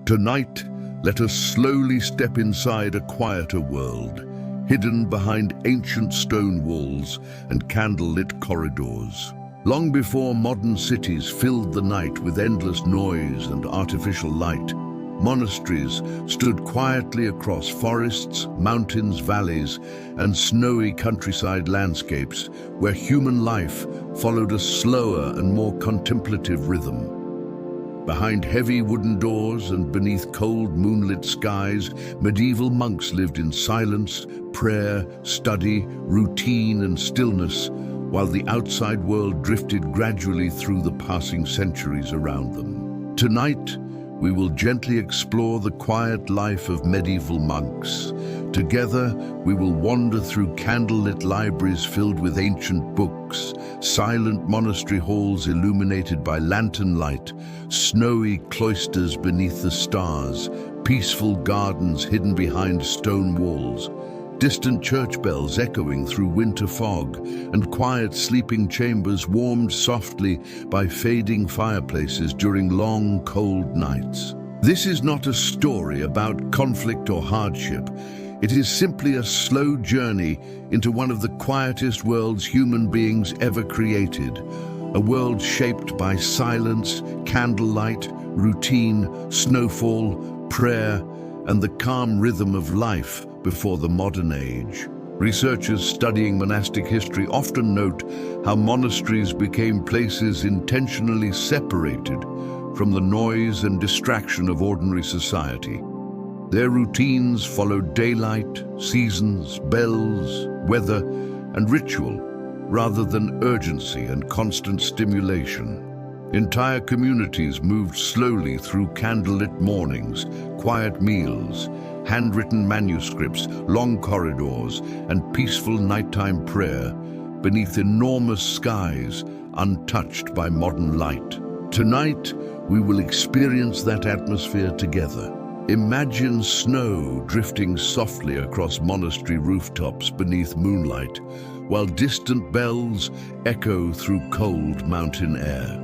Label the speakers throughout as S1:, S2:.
S1: Tonight, let us slowly step inside a quieter world, hidden behind ancient stone walls and candlelit corridors. Long before modern cities filled the night with endless noise and artificial light, monasteries stood quietly across forests, mountains, valleys, and snowy countryside landscapes where human life followed a slower and more contemplative rhythm. Behind heavy wooden doors and beneath cold moonlit skies, medieval monks lived in silence, prayer, study, routine, and stillness, while the outside world drifted gradually through the passing centuries around them. Tonight, we will gently explore the quiet life of medieval monks. Together, we will wander through candlelit libraries filled with ancient books, silent monastery halls illuminated by lantern light, snowy cloisters beneath the stars, peaceful gardens hidden behind stone walls, distant church bells echoing through winter fog, and quiet sleeping chambers warmed softly by fading fireplaces during long, cold nights. This is not a story about conflict or hardship. It is simply a slow journey into one of the quietest worlds human beings ever created, a world shaped by silence, candlelight, routine, snowfall, prayer, and the calm rhythm of life before the modern age. Researchers studying monastic history often note how monasteries became places intentionally separated from the noise and distraction of ordinary society. Their routines followed daylight, seasons, bells, weather, and ritual, rather than urgency and constant stimulation. Entire communities moved slowly through candlelit mornings, quiet meals, handwritten manuscripts, long corridors, and peaceful nighttime prayer beneath enormous skies untouched by modern light. Tonight, we will experience that atmosphere together. Imagine snow drifting softly across monastery rooftops beneath moonlight, while distant bells echo through cold mountain air.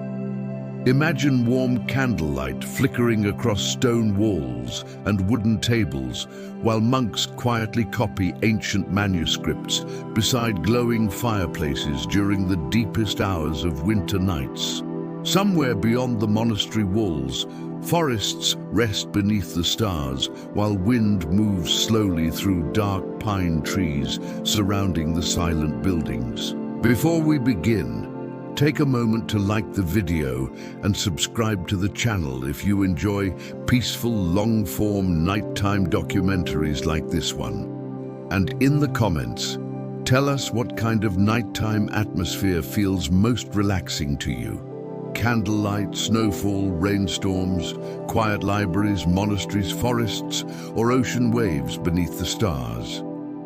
S1: Imagine warm candlelight flickering across stone walls and wooden tables, while monks quietly copy ancient manuscripts beside glowing fireplaces during the deepest hours of winter nights. Somewhere beyond the monastery walls, forests rest beneath the stars, while wind moves slowly through dark pine trees surrounding the silent buildings. Before we begin, take a moment to like the video and subscribe to the channel if you enjoy peaceful, long-form nighttime documentaries like this one. And in the comments, tell us what kind of nighttime atmosphere feels most relaxing to you. Candlelight, snowfall, rainstorms, quiet libraries, monasteries, forests, or ocean waves beneath the stars.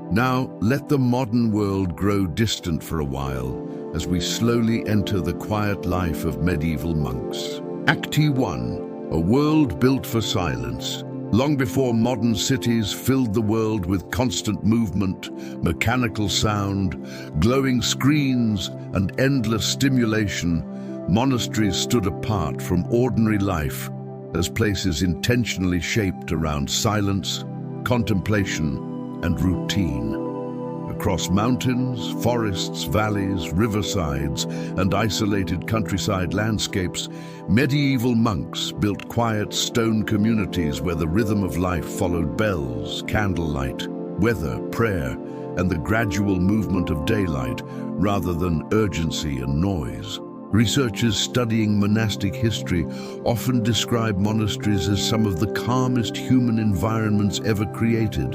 S1: Now, let the modern world grow distant for a while as we slowly enter the quiet life of medieval monks. Act 1. A world built for silence. Long before modern cities filled the world with constant movement, mechanical sound, glowing screens, and endless stimulation, monasteries stood apart from ordinary life as places intentionally shaped around silence, contemplation, and routine. Across mountains, forests, valleys, riversides, and isolated countryside landscapes, medieval monks built quiet stone communities where the rhythm of life followed bells, candlelight, weather, prayer, and the gradual movement of daylight rather than urgency and noise. Researchers studying monastic history often describe monasteries as some of the calmest human environments ever created.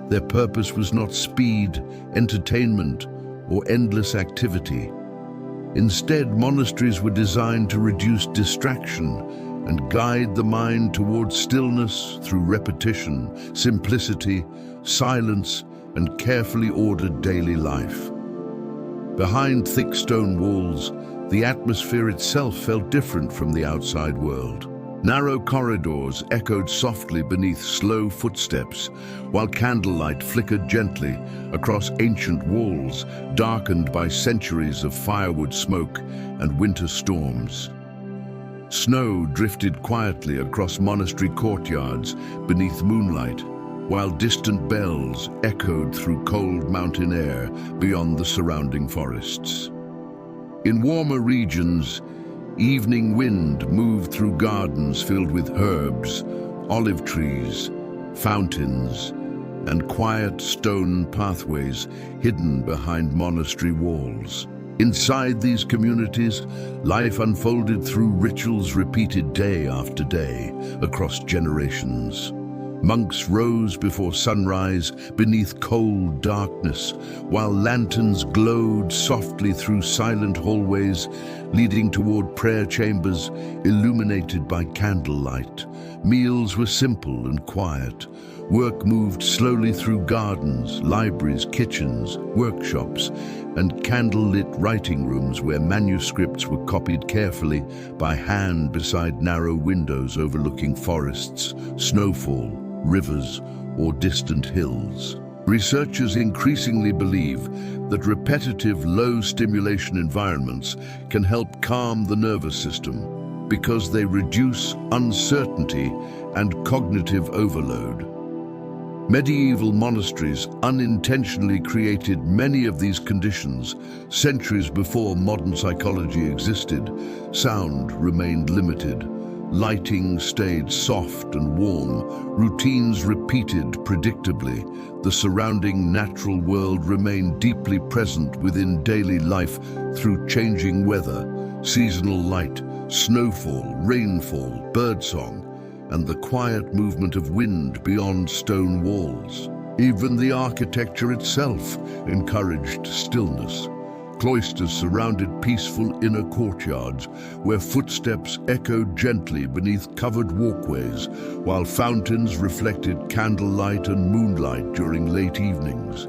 S1: Their purpose was not speed, entertainment, or endless activity. Instead, monasteries were designed to reduce distraction and guide the mind towards stillness through repetition, simplicity, silence, and carefully ordered daily life. Behind thick stone walls, the atmosphere itself felt different from the outside world. Narrow corridors echoed softly beneath slow footsteps, while candlelight flickered gently across ancient walls, darkened by centuries of firewood smoke and winter storms. Snow drifted quietly across monastery courtyards beneath moonlight, while distant bells echoed through cold mountain air beyond the surrounding forests. In warmer regions, evening wind moved through gardens filled with herbs, olive trees, fountains, and quiet stone pathways hidden behind monastery walls. Inside these communities, life unfolded through rituals repeated day after day across generations. Monks rose before sunrise beneath cold darkness, while lanterns glowed softly through silent hallways leading toward prayer chambers illuminated by candlelight. Meals were simple and quiet. Work moved slowly through gardens, libraries, kitchens, workshops, and candlelit writing rooms where manuscripts were copied carefully by hand beside narrow windows overlooking forests, snowfall, rivers, or distant hills. Researchers increasingly believe that repetitive, low-stimulation environments can help calm the nervous system because they reduce uncertainty and cognitive overload. Medieval monasteries unintentionally created many of these conditions. Centuries before modern psychology existed, sound remained limited. Lighting stayed soft and warm, routines repeated predictably. The surrounding natural world remained deeply present within daily life through changing weather, seasonal light, snowfall, rainfall, birdsong, and the quiet movement of wind beyond stone walls. Even the architecture itself encouraged stillness. Cloisters surrounded peaceful inner courtyards where footsteps echoed gently beneath covered walkways, while fountains reflected candlelight and moonlight during late evenings.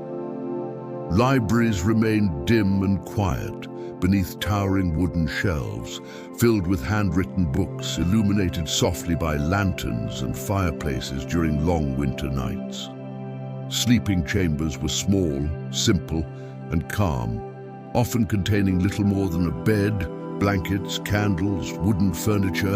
S1: Libraries remained dim and quiet beneath towering wooden shelves, filled with handwritten books illuminated softly by lanterns and fireplaces during long winter nights. Sleeping chambers were small, simple, and calm, often containing little more than a bed, blankets, candles, wooden furniture,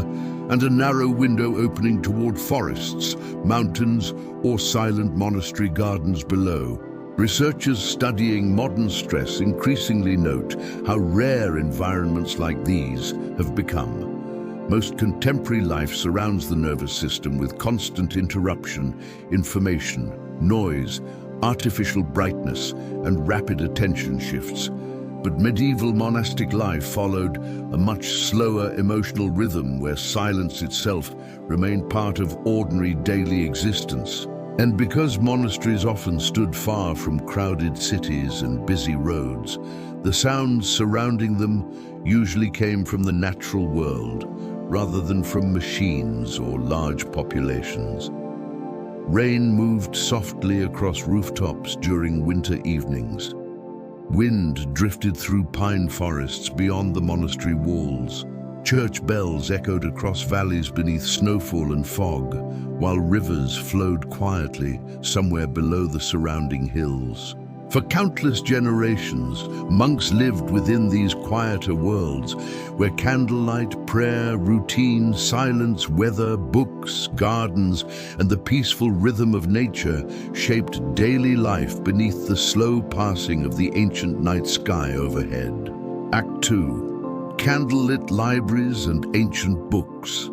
S1: and a narrow window opening toward forests, mountains, or silent monastery gardens below. Researchers studying modern stress increasingly note how rare environments like these have become. Most contemporary life surrounds the nervous system with constant interruption, information, noise, artificial brightness, and rapid attention shifts. But medieval monastic life followed a much slower emotional rhythm where silence itself remained part of ordinary daily existence. And because monasteries often stood far from crowded cities and busy roads, the sounds surrounding them usually came from the natural world rather than from machines or large populations. Rain moved softly across rooftops during winter evenings. Wind drifted through pine forests beyond the monastery walls. Church bells echoed across valleys beneath snowfall and fog, while rivers flowed quietly somewhere below the surrounding hills. For countless generations, monks lived within these quieter worlds, where candlelight, prayer, routine, silence, weather, books, gardens, and the peaceful rhythm of nature shaped daily life beneath the slow passing of the ancient night sky overhead. Act 2. Candlelit libraries and ancient books.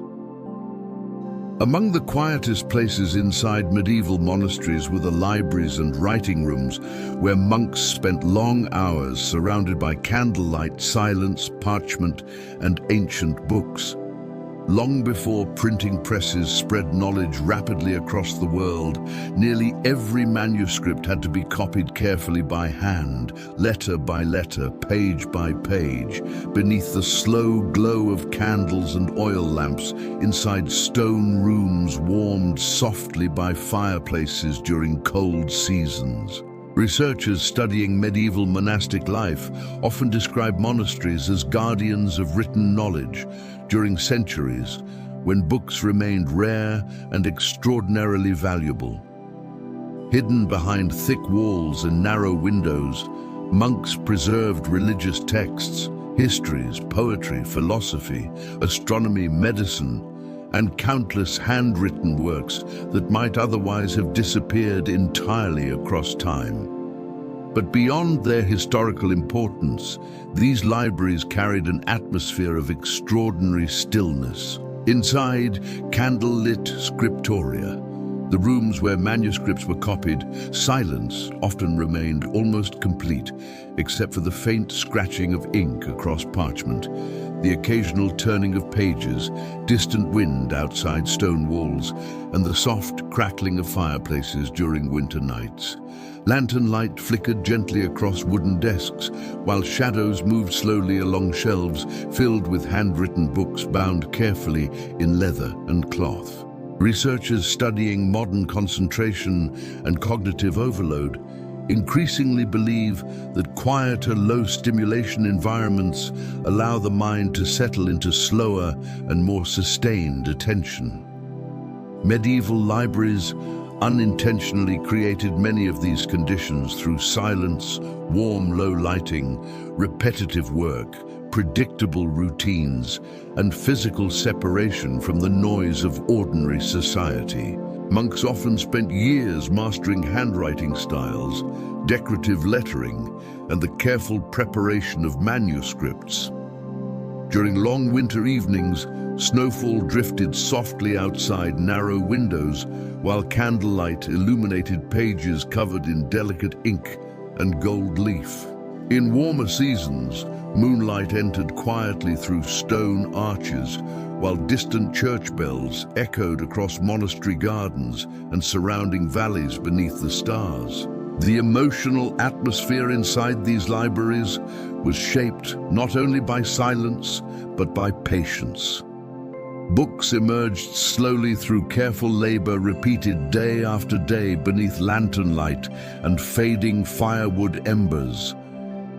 S1: Among the quietest places inside medieval monasteries were the libraries and writing rooms where monks spent long hours surrounded by candlelight, silence, parchment, and ancient books. Long before printing presses spread knowledge rapidly across the world, nearly every manuscript had to be copied carefully by hand, letter by letter, page by page, beneath the slow glow of candles and oil lamps inside stone rooms warmed softly by fireplaces during cold seasons. Researchers studying medieval monastic life often describe monasteries as guardians of written knowledge during centuries when books remained rare and extraordinarily valuable. Hidden behind thick walls and narrow windows, monks preserved religious texts, histories, poetry, philosophy, astronomy, medicine, and countless handwritten works that might otherwise have disappeared entirely across time. But beyond their historical importance, these libraries carried an atmosphere of extraordinary stillness. Inside candlelit scriptoria, the rooms where manuscripts were copied, silence often remained almost complete, except for the faint scratching of ink across parchment, the occasional turning of pages, distant wind outside stone walls, and the soft crackling of fireplaces during winter nights. Lantern light flickered gently across wooden desks, while shadows moved slowly along shelves filled with handwritten books bound carefully in leather and cloth. Researchers studying modern concentration and cognitive overload increasingly believe that quieter, low-stimulation environments allow the mind to settle into slower and more sustained attention. Medieval libraries unintentionally created many of these conditions through silence, warm, low lighting, repetitive work, predictable routines, and physical separation from the noise of ordinary society. Monks often spent years mastering handwriting styles, decorative lettering, and the careful preparation of manuscripts. During long winter evenings, snowfall drifted softly outside narrow windows, while candlelight illuminated pages covered in delicate ink and gold leaf. In warmer seasons, moonlight entered quietly through stone arches, while distant church bells echoed across monastery gardens and surrounding valleys beneath the stars. The emotional atmosphere inside these libraries was shaped not only by silence, but by patience. Books emerged slowly through careful labor repeated day after day beneath lantern light and fading firewood embers.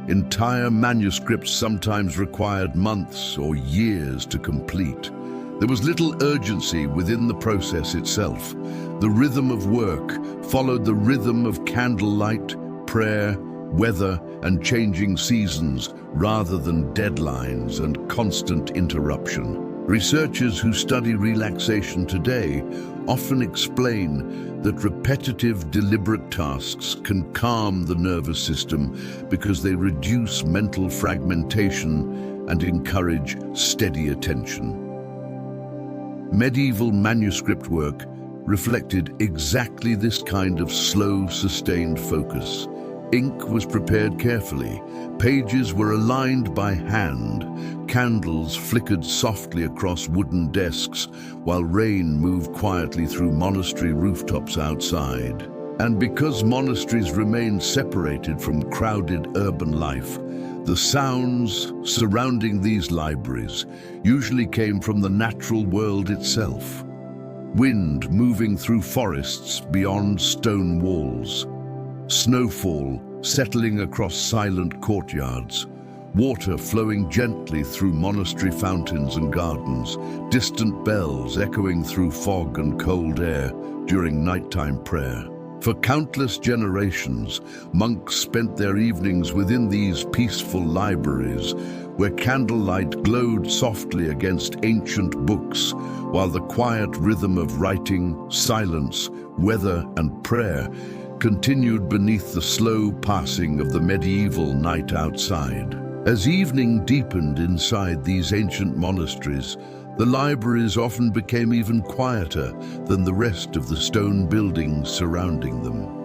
S1: Entire manuscripts sometimes required months or years to complete. There was little urgency within the process itself. The rhythm of work followed the rhythm of candlelight, prayer, weather, and changing seasons rather than deadlines and constant interruption. Researchers who study relaxation today often explain that repetitive, deliberate tasks can calm the nervous system because they reduce mental fragmentation and encourage steady attention. Medieval manuscript work reflected exactly this kind of slow, sustained focus. Ink was prepared carefully, pages were aligned by hand, candles flickered softly across wooden desks, while rain moved quietly through monastery rooftops outside. And because monasteries remained separated from crowded urban life, the sounds surrounding these libraries usually came from the natural world itself. Wind moving through forests beyond stone walls, snowfall settling across silent courtyards, water flowing gently through monastery fountains and gardens, distant bells echoing through fog and cold air during nighttime prayer. For countless generations, monks spent their evenings within these peaceful libraries, where candlelight glowed softly against ancient books, while the quiet rhythm of writing, silence, weather, and prayer continued beneath the slow passing of the medieval night outside. As evening deepened inside these ancient monasteries, the libraries often became even quieter than the rest of the stone buildings surrounding them.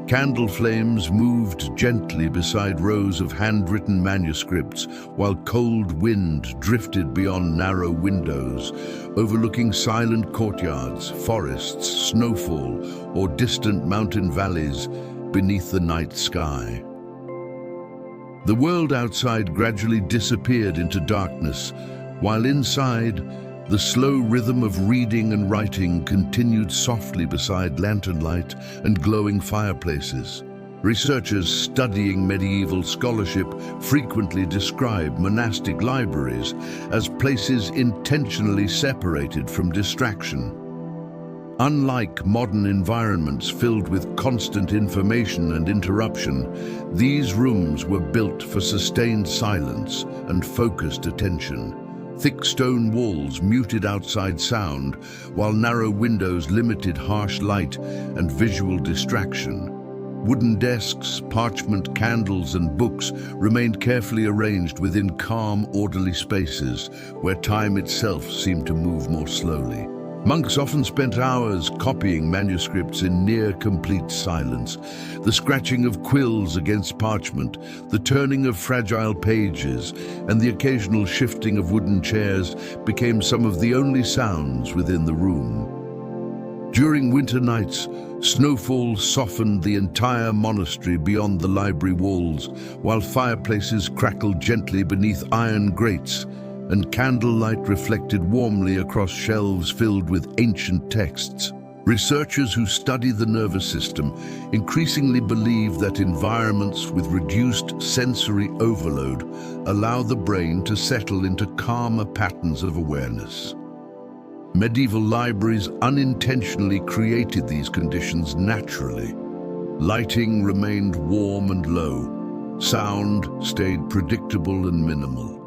S1: Candle flames moved gently beside rows of handwritten manuscripts, while cold wind drifted beyond narrow windows, overlooking silent courtyards, forests, snowfall, or distant mountain valleys beneath the night sky. The world outside gradually disappeared into darkness, while inside, the slow rhythm of reading and writing continued softly beside lantern light and glowing fireplaces. Researchers studying medieval scholarship frequently describe monastic libraries as places intentionally separated from distraction. Unlike modern environments filled with constant information and interruption, these rooms were built for sustained silence and focused attention. Thick stone walls muted outside sound, while narrow windows limited harsh light and visual distraction. Wooden desks, parchment, candles, and books remained carefully arranged within calm, orderly spaces where time itself seemed to move more slowly. Monks often spent hours copying manuscripts in near-complete silence. The scratching of quills against parchment, the turning of fragile pages, and the occasional shifting of wooden chairs became some of the only sounds within the room. During winter nights, snowfall softened the entire monastery beyond the library walls, while fireplaces crackled gently beneath iron grates, and candlelight reflected warmly across shelves filled with ancient texts. Researchers who study the nervous system increasingly believe that environments with reduced sensory overload allow the brain to settle into calmer patterns of awareness. Medieval libraries unintentionally created these conditions naturally. Lighting remained warm and low. Sound stayed predictable and minimal.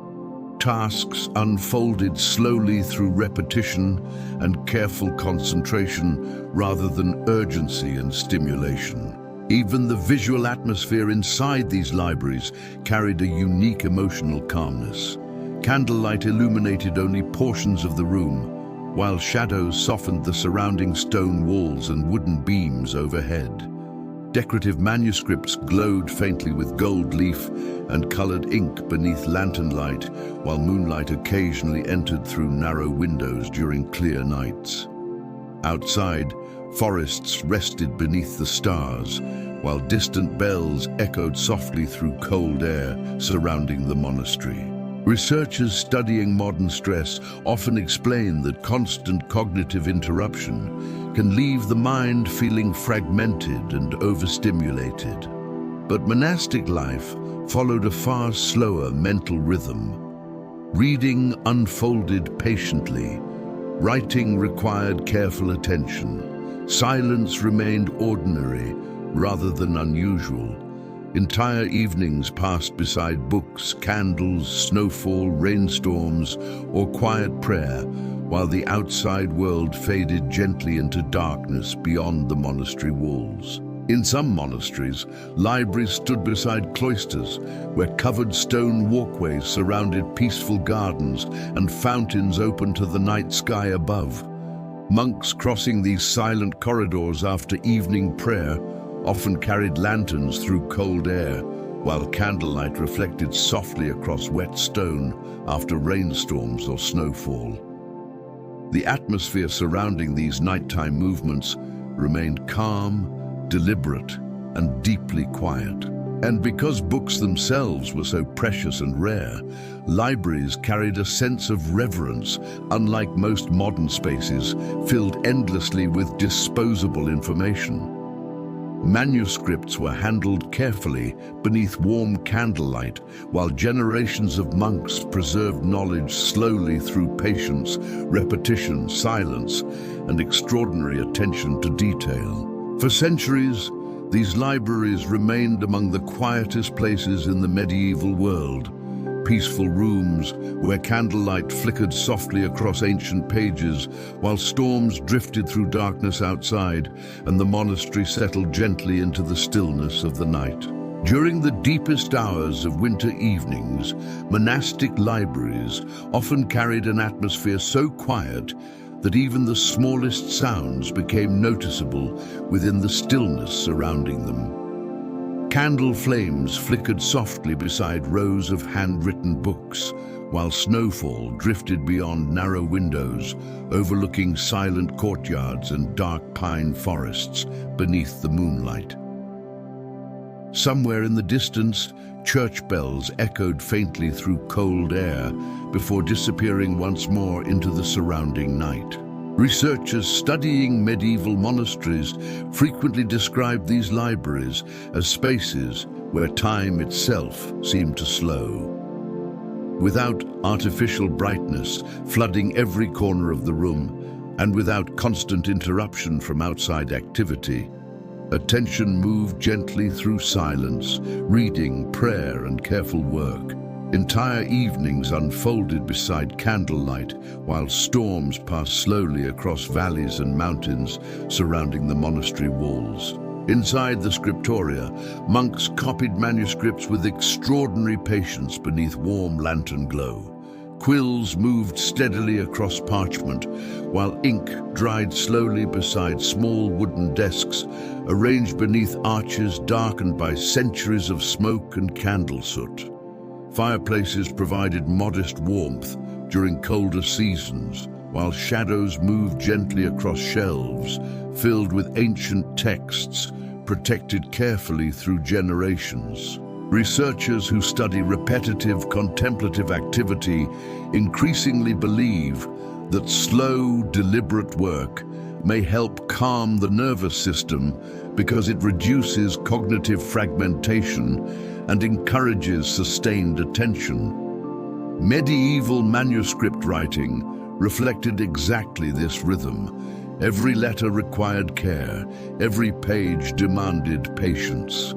S1: Tasks unfolded slowly through repetition and careful concentration rather than urgency and stimulation. Even the visual atmosphere inside these libraries carried a unique emotional calmness. Candlelight illuminated only portions of the room, while shadows softened the surrounding stone walls and wooden beams overhead. Decorative manuscripts glowed faintly with gold leaf and colored ink beneath lantern light, while moonlight occasionally entered through narrow windows during clear nights. Outside, forests rested beneath the stars, while distant bells echoed softly through cold air surrounding the monastery. Researchers studying modern stress often explain that constant cognitive interruption can leave the mind feeling fragmented and overstimulated. But monastic life followed a far slower mental rhythm. Reading unfolded patiently. Writing required careful attention. Silence remained ordinary rather than unusual. Entire evenings passed beside books, candles, snowfall, rainstorms, or quiet prayer, while the outside world faded gently into darkness beyond the monastery walls. In some monasteries, libraries stood beside cloisters, where covered stone walkways surrounded peaceful gardens and fountains opened to the night sky above. Monks crossing these silent corridors after evening prayer often carried lanterns through cold air, while candlelight reflected softly across wet stone after rainstorms or snowfall. The atmosphere surrounding these nighttime movements remained calm, deliberate, and deeply quiet. And because books themselves were so precious and rare, libraries carried a sense of reverence, unlike most modern spaces filled endlessly with disposable information. Manuscripts were handled carefully beneath warm candlelight, while generations of monks preserved knowledge slowly through patience, repetition, silence, and extraordinary attention to detail. For centuries, these libraries remained among the quietest places in the medieval world. Peaceful rooms where candlelight flickered softly across ancient pages, while storms drifted through darkness outside and the monastery settled gently into the stillness of the night. During the deepest hours of winter evenings, monastic libraries often carried an atmosphere so quiet that even the smallest sounds became noticeable within the stillness surrounding them. Candle flames flickered softly beside rows of handwritten books, while snowfall drifted beyond narrow windows, overlooking silent courtyards and dark pine forests beneath the moonlight. Somewhere in the distance, church bells echoed faintly through cold air before disappearing once more into the surrounding night. Researchers studying medieval monasteries frequently describe these libraries as spaces where time itself seemed to slow. Without artificial brightness flooding every corner of the room, and without constant interruption from outside activity. Attention moved gently through silence, reading, prayer, and careful work. Entire evenings unfolded beside candlelight, while storms passed slowly across valleys and mountains surrounding the monastery walls. Inside the scriptoria, monks copied manuscripts with extraordinary patience beneath warm lantern glow. Quills moved steadily across parchment, while ink dried slowly beside small wooden desks, arranged beneath arches darkened by centuries of smoke and candle soot. Fireplaces provided modest warmth during colder seasons, while shadows moved gently across shelves filled with ancient texts, protected carefully through generations. Researchers who study repetitive contemplative activity increasingly believe that slow, deliberate work may help calm the nervous system because it reduces cognitive fragmentation and encourages sustained attention. Medieval manuscript writing reflected exactly this rhythm. Every letter required care, every page demanded patience.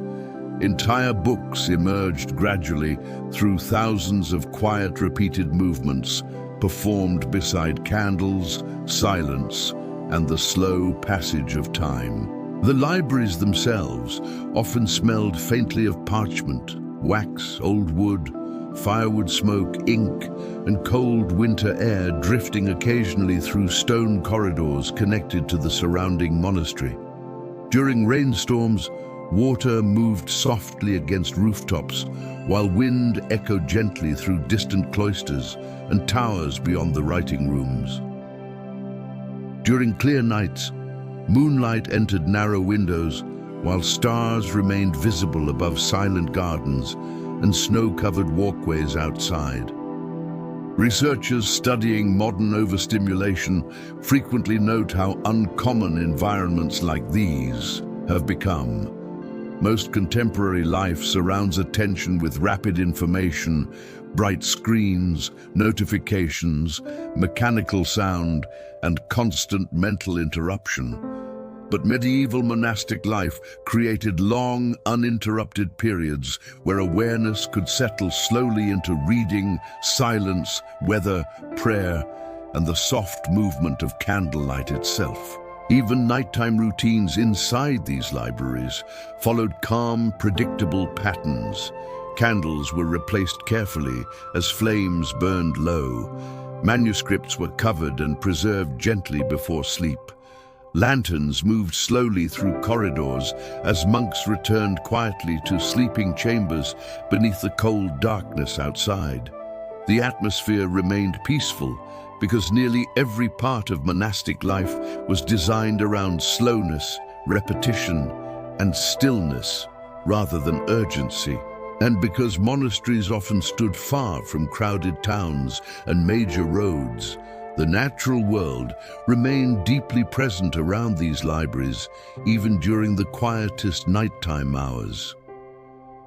S1: Entire books emerged gradually through thousands of quiet, repeated movements performed beside candles, silence, and the slow passage of time. The libraries themselves often smelled faintly of parchment, wax, old wood, firewood smoke, ink, and cold winter air drifting occasionally through stone corridors connected to the surrounding monastery. During rainstorms, water moved softly against rooftops, while wind echoed gently through distant cloisters and towers beyond the writing rooms. During clear nights, moonlight entered narrow windows, while stars remained visible above silent gardens and snow-covered walkways outside. Researchers studying modern overstimulation frequently note how uncommon environments like these have become. Most contemporary life surrounds attention with rapid information, bright screens, notifications, mechanical sound, and constant mental interruption. But medieval monastic life created long, uninterrupted periods where awareness could settle slowly into reading, silence, weather, prayer, and the soft movement of candlelight itself. Even nighttime routines inside these libraries followed calm, predictable patterns. Candles were replaced carefully as flames burned low. Manuscripts were covered and preserved gently before sleep. Lanterns moved slowly through corridors as monks returned quietly to sleeping chambers beneath the cold darkness outside. The atmosphere remained peaceful because nearly every part of monastic life was designed around slowness, repetition, and stillness rather than urgency. And because monasteries often stood far from crowded towns and major roads, the natural world remained deeply present around these libraries, even during the quietest nighttime hours.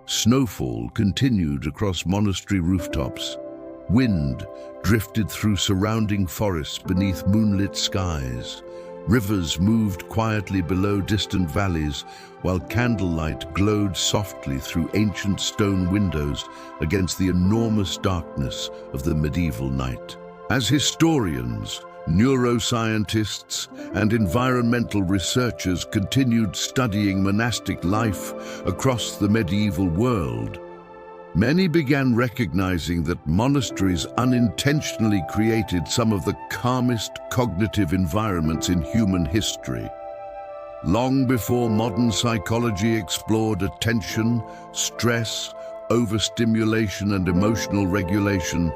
S1: Snowfall continued across monastery rooftops. Wind drifted through surrounding forests beneath moonlit skies. Rivers moved quietly below distant valleys, while candlelight glowed softly through ancient stone windows against the enormous darkness of the medieval night. As historians, neuroscientists, and environmental researchers continued studying monastic life across the medieval world, many began recognizing that monasteries unintentionally created some of the calmest cognitive environments in human history. Long before modern psychology explored attention, stress, overstimulation, and emotional regulation,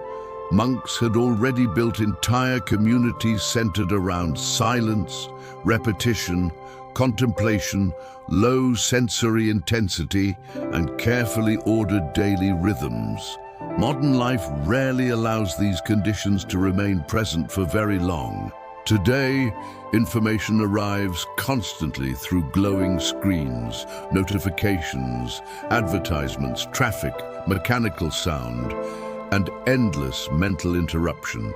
S1: monks had already built entire communities centered around silence, repetition, contemplation, low sensory intensity, and carefully ordered daily rhythms. Modern life rarely allows these conditions to remain present for very long. Today, information arrives constantly through glowing screens, notifications, advertisements, traffic, mechanical sound, and endless mental interruption.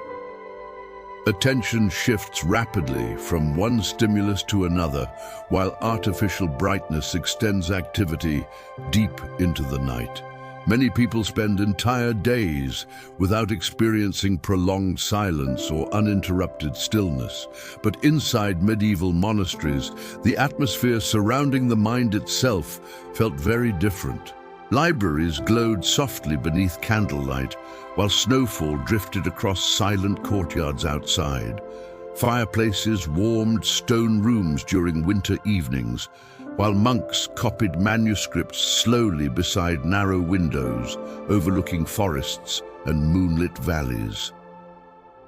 S1: Attention shifts rapidly from one stimulus to another, while artificial brightness extends activity deep into the night. Many people spend entire days without experiencing prolonged silence or uninterrupted stillness. But inside medieval monasteries, the atmosphere surrounding the mind itself felt very different. Libraries glowed softly beneath candlelight, while snowfall drifted across silent courtyards outside. Fireplaces warmed stone rooms during winter evenings, while monks copied manuscripts slowly beside narrow windows overlooking forests and moonlit valleys.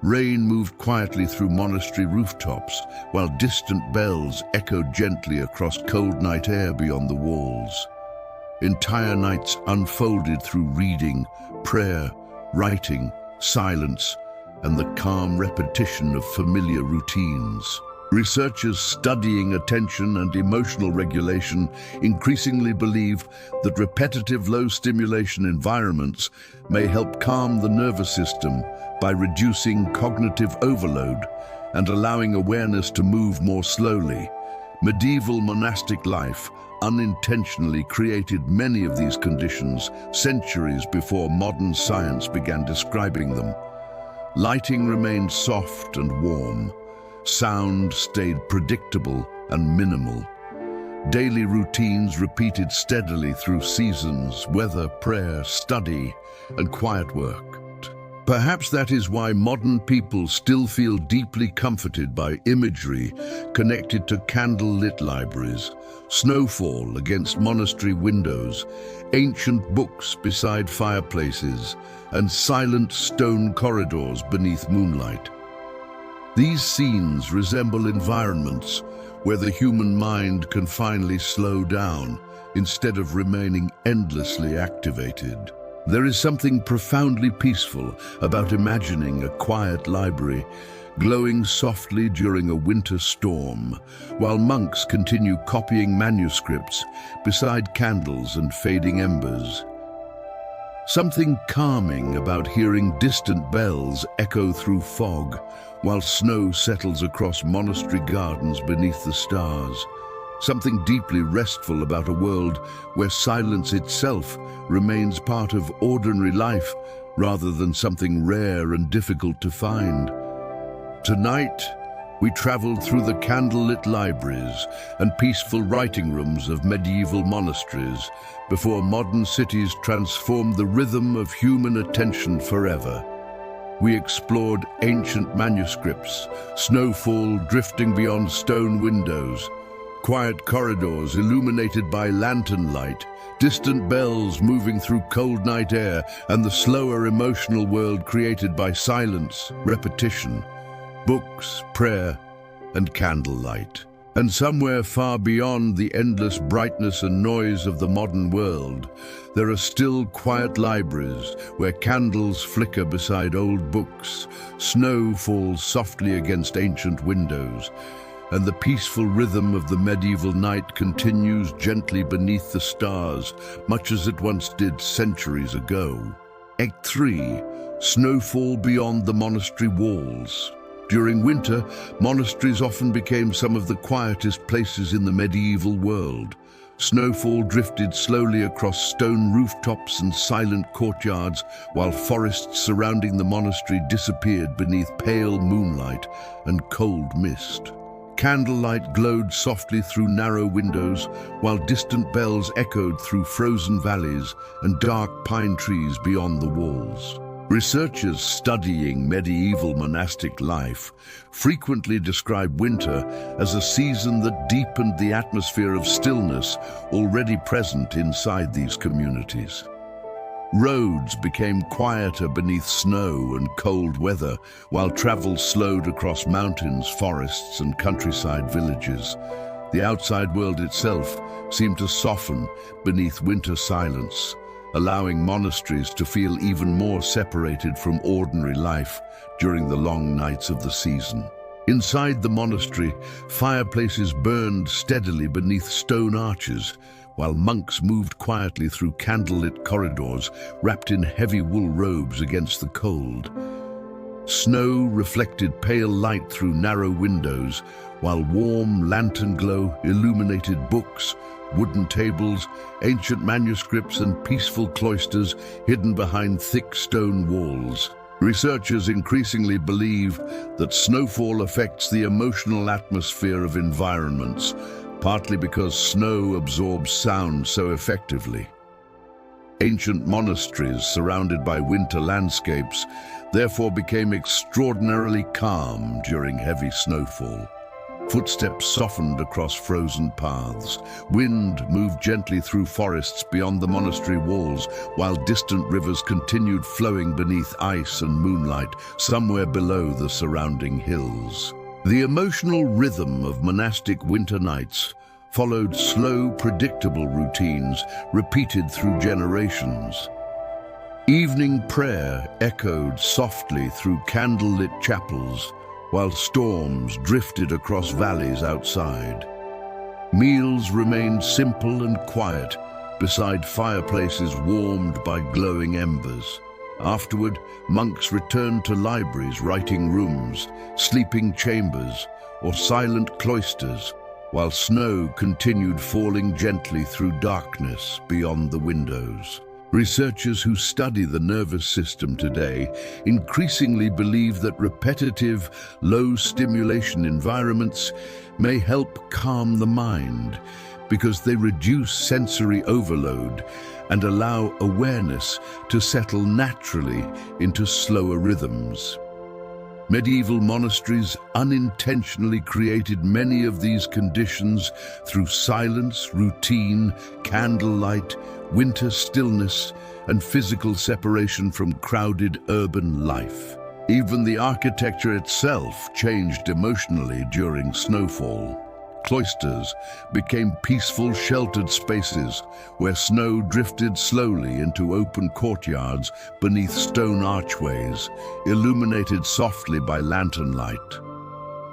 S1: Rain moved quietly through monastery rooftops, while distant bells echoed gently across cold night air beyond the walls. Entire nights unfolded through reading, prayer, writing, silence, and the calm repetition of familiar routines. Researchers studying attention and emotional regulation increasingly believe that repetitive low-stimulation environments may help calm the nervous system by reducing cognitive overload and allowing awareness to move more slowly. Medieval monastic life unintentionally created many of these conditions centuries before modern science began describing them. Lighting remained soft and warm. Sound stayed predictable and minimal. Daily routines repeated steadily through seasons, weather, prayer, study, and quiet work. Perhaps that is why modern people still feel deeply comforted by imagery connected to candlelit libraries, snowfall against monastery windows, ancient books beside fireplaces, and silent stone corridors beneath moonlight. These scenes resemble environments where the human mind can finally slow down instead of remaining endlessly activated. There is something profoundly peaceful about imagining a quiet library glowing softly during a winter storm, while monks continue copying manuscripts beside candles and fading embers. Something calming about hearing distant bells echo through fog, while snow settles across monastery gardens beneath the stars. Something deeply restful about a world where silence itself remains part of ordinary life rather than something rare and difficult to find. Tonight, we traveled through the candlelit libraries and peaceful writing rooms of medieval monasteries before modern cities transformed the rhythm of human attention forever. We explored ancient manuscripts, snowfall drifting beyond stone windows, quiet corridors illuminated by lantern light, distant bells moving through cold night air, and the slower emotional world created by silence, repetition, books, prayer, and candlelight. And somewhere far beyond the endless brightness and noise of the modern world, there are still quiet libraries where candles flicker beside old books, snow falls softly against ancient windows, and the peaceful rhythm of the medieval night continues gently beneath the stars, much as it once did centuries ago. Act 3. Snowfall beyond the monastery walls. During winter, monasteries often became some of the quietest places in the medieval world. Snowfall drifted slowly across stone rooftops and silent courtyards, while forests surrounding the monastery disappeared beneath pale moonlight and cold mist. Candlelight glowed softly through narrow windows, while distant bells echoed through frozen valleys and dark pine trees beyond the walls. Researchers studying medieval monastic life frequently describe winter as a season that deepened the atmosphere of stillness already present inside these communities. Roads became quieter beneath snow and cold weather, while travel slowed across mountains, forests, and countryside villages. The outside world itself seemed to soften beneath winter silence, allowing monasteries to feel even more separated from ordinary life during the long nights of the season. Inside the monastery, fireplaces burned steadily beneath stone arches, while monks moved quietly through candlelit corridors wrapped in heavy wool robes against the cold. Snow reflected pale light through narrow windows, while warm lantern glow illuminated books, wooden tables, ancient manuscripts, and peaceful cloisters hidden behind thick stone walls. Researchers increasingly believe that snowfall affects the emotional atmosphere of environments, partly because snow absorbs sound so effectively. Ancient monasteries surrounded by winter landscapes therefore became extraordinarily calm during heavy snowfall. Footsteps softened across frozen paths. Wind moved gently through forests beyond the monastery walls, while distant rivers continued flowing beneath ice and moonlight, somewhere below the surrounding hills. The emotional rhythm of monastic winter nights followed slow, predictable routines repeated through generations. Evening prayer echoed softly through candlelit chapels, while storms drifted across valleys outside. Meals remained simple and quiet beside fireplaces warmed by glowing embers. Afterward, monks returned to libraries, writing rooms, sleeping chambers, or silent cloisters, while snow continued falling gently through darkness beyond the windows. Researchers who study the nervous system today increasingly believe that repetitive, low-stimulation environments may help calm the mind because they reduce sensory overload and allow awareness to settle naturally into slower rhythms. Medieval monasteries unintentionally created many of these conditions through silence, routine, candlelight, winter stillness, and physical separation from crowded urban life. Even the architecture itself changed emotionally during snowfall. Cloisters became peaceful, sheltered spaces where snow drifted slowly into open courtyards beneath stone archways, illuminated softly by lantern light.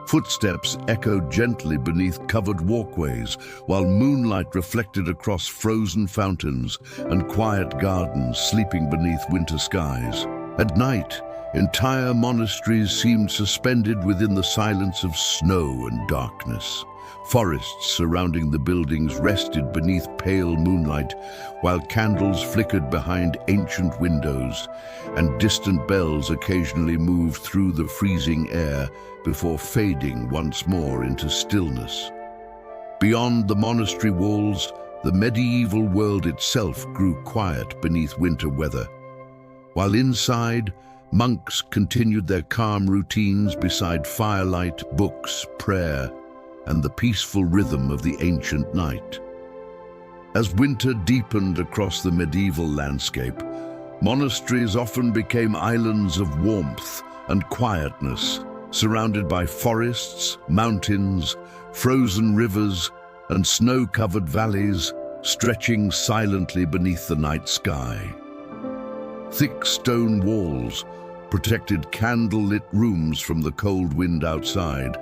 S1: Footsteps echoed gently beneath covered walkways, while moonlight reflected across frozen fountains and quiet gardens sleeping beneath winter skies. At night, entire monasteries seemed suspended within the silence of snow and darkness. Forests surrounding the buildings rested beneath pale moonlight, while candles flickered behind ancient windows, and distant bells occasionally moved through the freezing air before fading once more into stillness. Beyond the monastery walls, the medieval world itself grew quiet beneath winter weather, while inside, monks continued their calm routines beside firelight, books, prayer, and the peaceful rhythm of the ancient night. As winter deepened across the medieval landscape, monasteries often became islands of warmth and quietness, surrounded by forests, mountains, frozen rivers, and snow-covered valleys stretching silently beneath the night sky. Thick stone walls protected candle-lit rooms from the cold wind outside,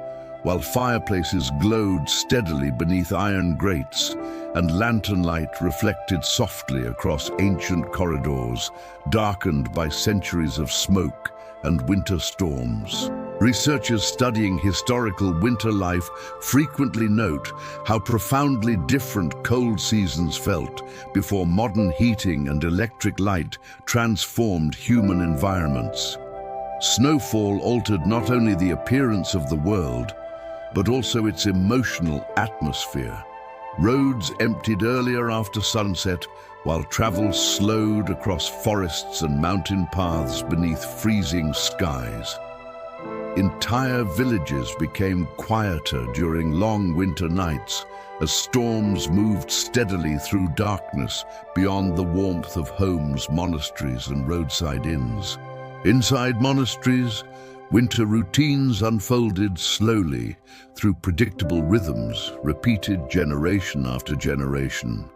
S1: while fireplaces glowed steadily beneath iron grates and lantern light reflected softly across ancient corridors, darkened by centuries of smoke and winter storms. Researchers studying historical winter life frequently note how profoundly different cold seasons felt before modern heating and electric light transformed human environments. Snowfall altered not only the appearance of the world, but also its emotional atmosphere. Roads emptied earlier after sunset, while travel slowed across forests and mountain paths beneath freezing skies. Entire villages became quieter during long winter nights as storms moved steadily through darkness beyond the warmth of homes, monasteries, and roadside inns. Inside monasteries, winter routines unfolded slowly through predictable rhythms repeated generation after generation.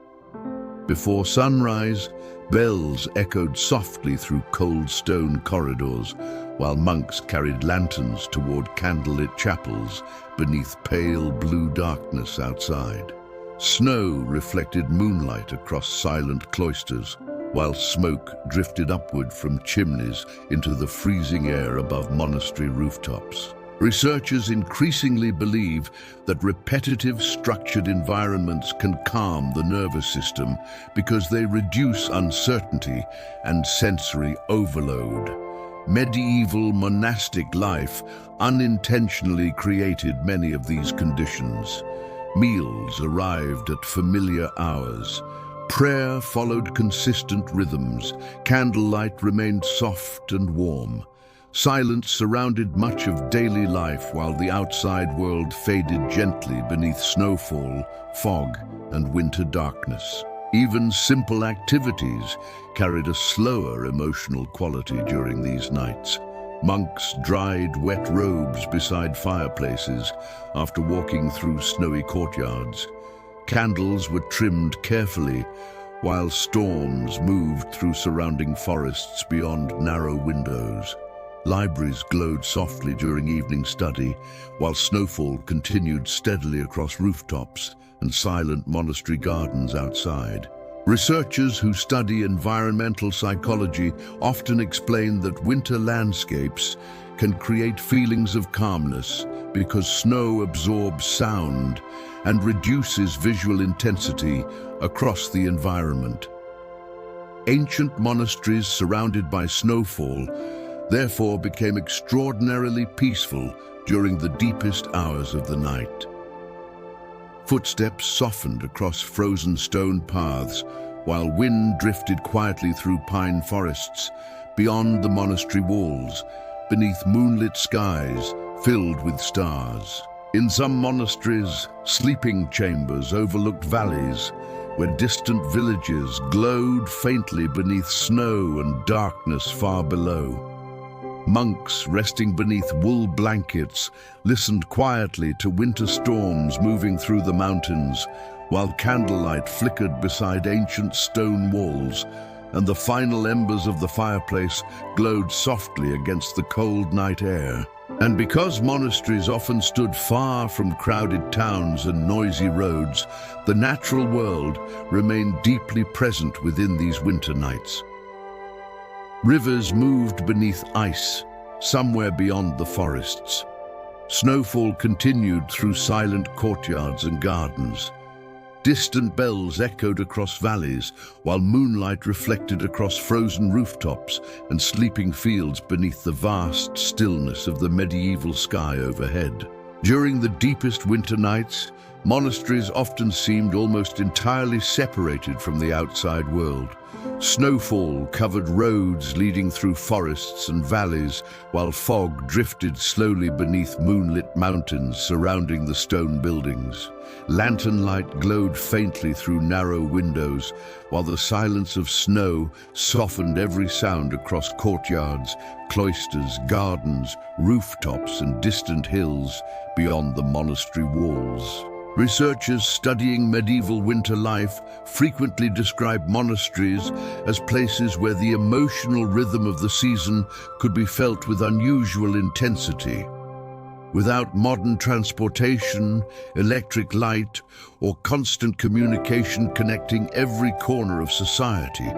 S1: Before sunrise, bells echoed softly through cold stone corridors, while monks carried lanterns toward candlelit chapels beneath pale blue darkness outside. Snow reflected moonlight across silent cloisters, while smoke drifted upward from chimneys into the freezing air above monastery rooftops. Researchers increasingly believe that repetitive, structured environments can calm the nervous system because they reduce uncertainty and sensory overload. Medieval monastic life unintentionally created many of these conditions. Meals arrived at familiar hours. Prayer followed consistent rhythms. Candlelight remained soft and warm. Silence surrounded much of daily life while the outside world faded gently beneath snowfall, fog, and winter darkness. Even simple activities carried a slower emotional quality during these nights. Monks dried wet robes beside fireplaces after walking through snowy courtyards. Candles were trimmed carefully while storms moved through surrounding forests beyond narrow windows. Libraries glowed softly during evening study, while snowfall continued steadily across rooftops and silent monastery gardens outside. Researchers who study environmental psychology often explain that winter landscapes can create feelings of calmness because snow absorbs sound and reduces visual intensity across the environment. Ancient monasteries surrounded by snowfall therefore became extraordinarily peaceful during the deepest hours of the night. Footsteps softened across frozen stone paths, while wind drifted quietly through pine forests beyond the monastery walls, beneath moonlit skies filled with stars. In some monasteries, sleeping chambers overlooked valleys, where distant villages glowed faintly beneath snow and darkness far below. Monks resting beneath wool blankets listened quietly to winter storms moving through the mountains, while candlelight flickered beside ancient stone walls, and the final embers of the fireplace glowed softly against the cold night air. And because monasteries often stood far from crowded towns and noisy roads, the natural world remained deeply present within these winter nights. Rivers moved beneath ice, somewhere beyond the forests. Snowfall continued through silent courtyards and gardens. Distant bells echoed across valleys, while moonlight reflected across frozen rooftops and sleeping fields beneath the vast stillness of the medieval sky overhead. During the deepest winter nights, monasteries often seemed almost entirely separated from the outside world. Snowfall covered roads leading through forests and valleys, while fog drifted slowly beneath moonlit mountains surrounding the stone buildings. Lantern light glowed faintly through narrow windows, while the silence of snow softened every sound across courtyards, cloisters, gardens, rooftops, and distant hills beyond the monastery walls. Researchers studying medieval winter life frequently describe monasteries as places where the emotional rhythm of the season could be felt with unusual intensity. Without modern transportation, electric light, or constant communication connecting every corner of society,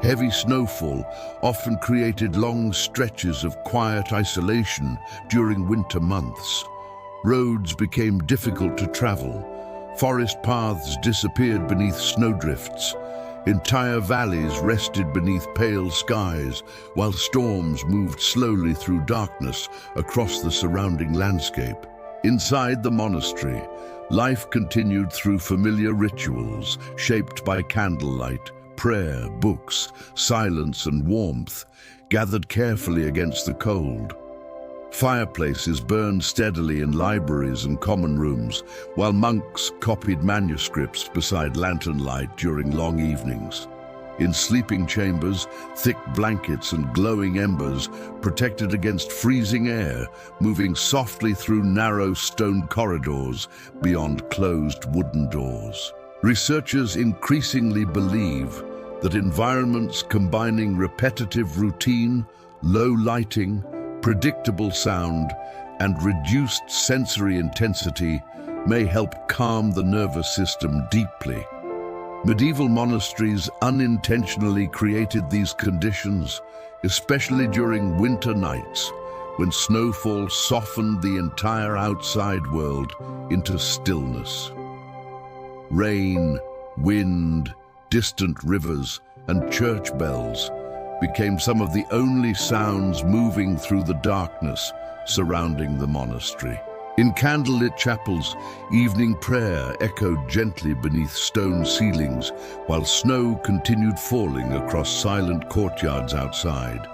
S1: heavy snowfall often created long stretches of quiet isolation during winter months. Roads became difficult to travel. Forest paths disappeared beneath snowdrifts. Entire valleys rested beneath pale skies, while storms moved slowly through darkness across the surrounding landscape. Inside the monastery, life continued through familiar rituals shaped by candlelight, prayer, books, silence, and warmth, gathered carefully against the cold. Fireplaces burned steadily in libraries and common rooms, while monks copied manuscripts beside lantern light during long evenings. In sleeping chambers, thick blankets and glowing embers protected against freezing air, moving softly through narrow stone corridors beyond closed wooden doors. Researchers increasingly believe that environments combining repetitive routine, low lighting, predictable sound, and reduced sensory intensity may help calm the nervous system deeply. Medieval monasteries unintentionally created these conditions, especially during winter nights, when snowfall softened the entire outside world into stillness. Rain, wind, distant rivers, and church bells became some of the only sounds moving through the darkness surrounding the monastery. In candlelit chapels, evening prayer echoed gently beneath stone ceilings, while snow continued falling across silent courtyards outside.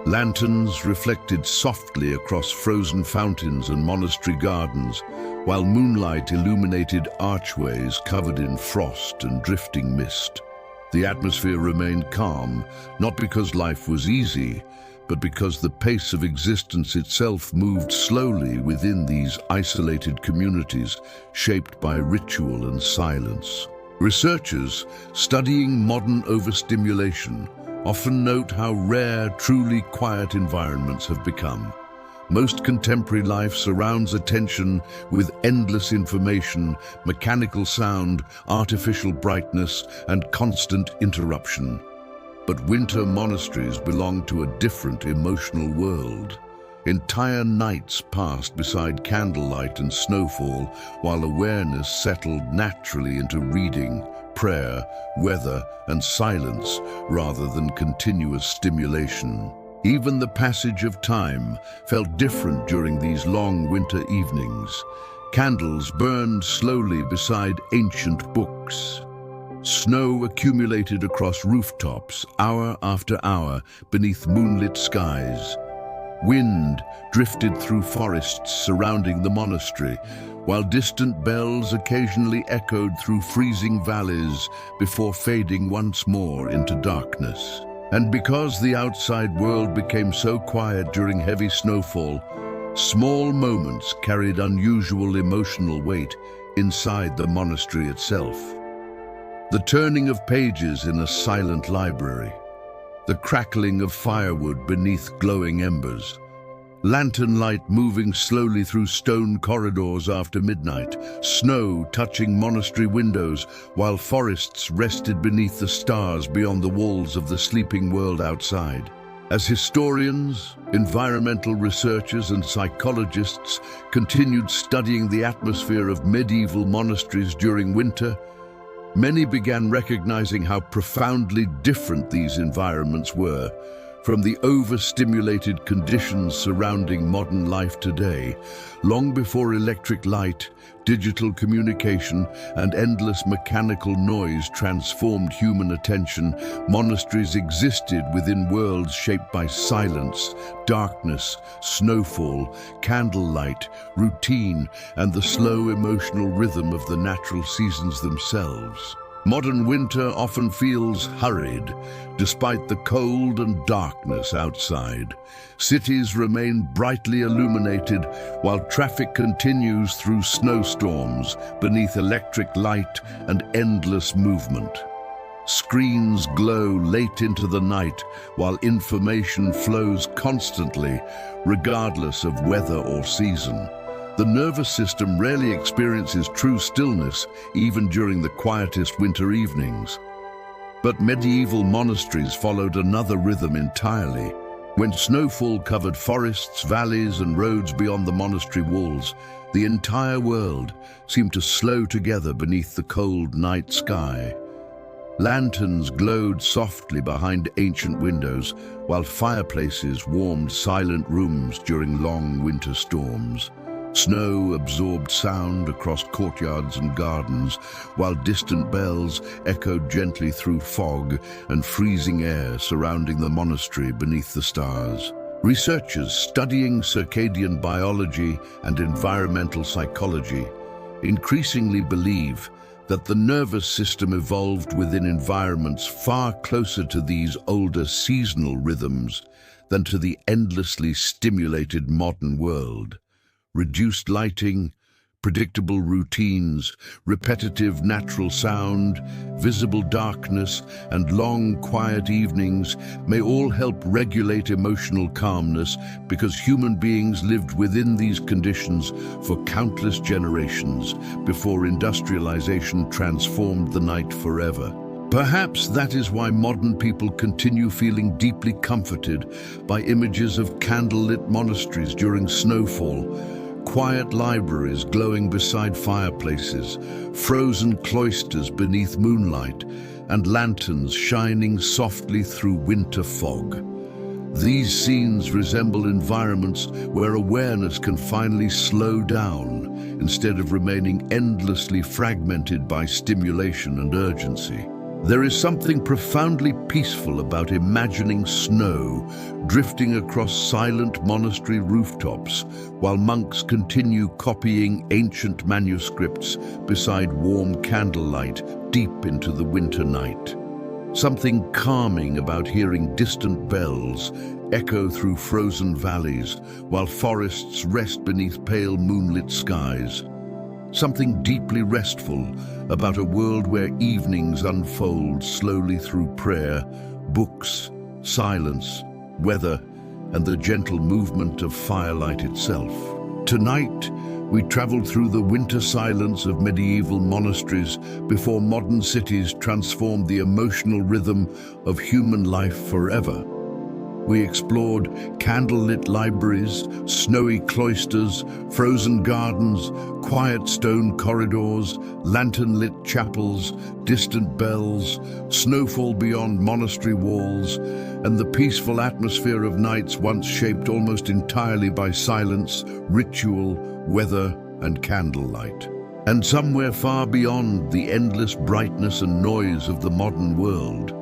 S1: Lanterns reflected softly across frozen fountains and monastery gardens, while moonlight illuminated archways covered in frost and drifting mist. The atmosphere remained calm, not because life was easy, but because the pace of existence itself moved slowly within these isolated communities, shaped by ritual and silence. Researchers studying modern overstimulation often note how rare truly quiet environments have become. Most contemporary life surrounds attention with endless information, mechanical sound, artificial brightness, and constant interruption. But winter monasteries belong to a different emotional world. Entire nights passed beside candlelight and snowfall, while awareness settled naturally into reading, prayer, weather, and silence rather than continuous stimulation. Even the passage of time felt different during these long winter evenings. Candles burned slowly beside ancient books. Snow accumulated across rooftops, hour after hour, beneath moonlit skies. Wind drifted through forests surrounding the monastery, while distant bells occasionally echoed through freezing valleys before fading once more into darkness. And because the outside world became so quiet during heavy snowfall, small moments carried unusual emotional weight inside the monastery itself. The turning of pages in a silent library, the crackling of firewood beneath glowing embers, lantern light moving slowly through stone corridors after midnight, snow touching monastery windows while forests rested beneath the stars beyond the walls of the sleeping world outside. As historians, environmental researchers, and psychologists continued studying the atmosphere of medieval monasteries during winter, many began recognizing how profoundly different these environments were from the overstimulated conditions surrounding modern life today. Long before electric light, digital communication, and endless mechanical noise transformed human attention, monasteries existed within worlds shaped by silence, darkness, snowfall, candlelight, routine, and the slow emotional rhythm of the natural seasons themselves. Modern winter often feels hurried, despite the cold and darkness outside. Cities remain brightly illuminated, while traffic continues through snowstorms beneath electric light and endless movement. Screens glow late into the night, while information flows constantly, regardless of weather or season. The nervous system rarely experiences true stillness, even during the quietest winter evenings. But medieval monasteries followed another rhythm entirely. When snowfall covered forests, valleys, and roads beyond the monastery walls, the entire world seemed to slow together beneath the cold night sky. Lanterns glowed softly behind ancient windows, while fireplaces warmed silent rooms during long winter storms. Snow absorbed sound across courtyards and gardens, while distant bells echoed gently through fog and freezing air surrounding the monastery beneath the stars. Researchers studying circadian biology and environmental psychology increasingly believe that the nervous system evolved within environments far closer to these older seasonal rhythms than to the endlessly stimulated modern world. Reduced lighting, Predictable routines, repetitive natural sound, visible darkness, and long, quiet evenings may all help regulate emotional calmness because human beings lived within these conditions for countless generations before industrialization transformed the night forever. Perhaps that is why modern people continue feeling deeply comforted by images of candlelit monasteries during snowfall, quiet libraries glowing beside fireplaces, frozen cloisters beneath moonlight, and lanterns shining softly through winter fog. These scenes resemble environments where awareness can finally slow down instead of remaining endlessly fragmented by stimulation and urgency. There is something profoundly peaceful about imagining snow drifting across silent monastery rooftops while monks continue copying ancient manuscripts beside warm candlelight deep into the winter night. Something calming about hearing distant bells echo through frozen valleys while forests rest beneath pale moonlit skies. Something deeply restful about a world where evenings unfold slowly through prayer, books, silence, weather, and the gentle movement of firelight itself. Tonight, we travel through the winter silence of medieval monasteries before modern cities transformed the emotional rhythm of human life forever. We explored candlelit libraries, snowy cloisters, frozen gardens, quiet stone corridors, lantern-lit chapels, distant bells, snowfall beyond monastery walls, and the peaceful atmosphere of nights once shaped almost entirely by silence, ritual, weather, and candlelight. And somewhere far beyond the endless brightness and noise of the modern world,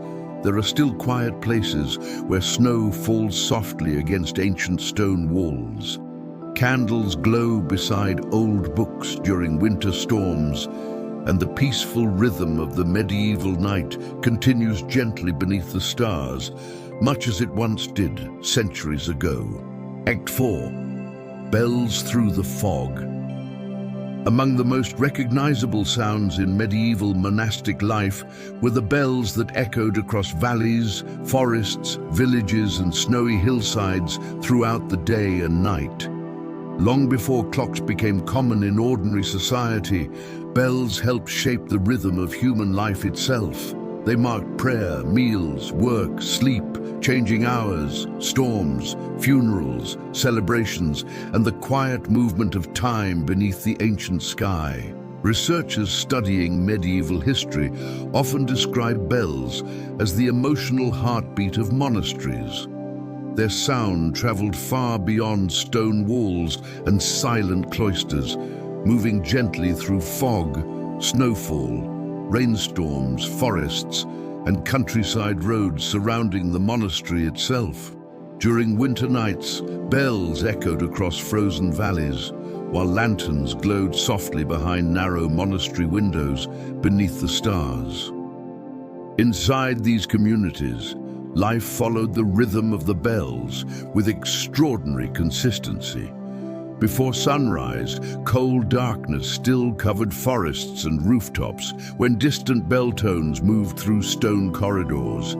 S1: there are still quiet places where snow falls softly against ancient stone walls. Candles glow beside old books during winter storms, and the peaceful rhythm of the medieval night continues gently beneath the stars, much as it once did centuries ago. Act 4. Bells through the fog. Among the most recognizable sounds in medieval monastic life were the bells that echoed across valleys, forests, villages, and snowy hillsides throughout the day and night. Long before clocks became common in ordinary society, bells helped shape the rhythm of human life itself. They marked prayer, meals, work, sleep, changing hours, storms, funerals, celebrations, and the quiet movement of time beneath the ancient sky. Researchers studying medieval history often describe bells as the emotional heartbeat of monasteries. Their sound traveled far beyond stone walls and silent cloisters, moving gently through fog, snowfall, rainstorms, forests, and countryside roads surrounding the monastery itself. During winter nights, bells echoed across frozen valleys, while lanterns glowed softly behind narrow monastery windows beneath the stars. Inside these communities, life followed the rhythm of the bells with extraordinary consistency. Before sunrise, cold darkness still covered forests and rooftops when distant bell tones moved through stone corridors,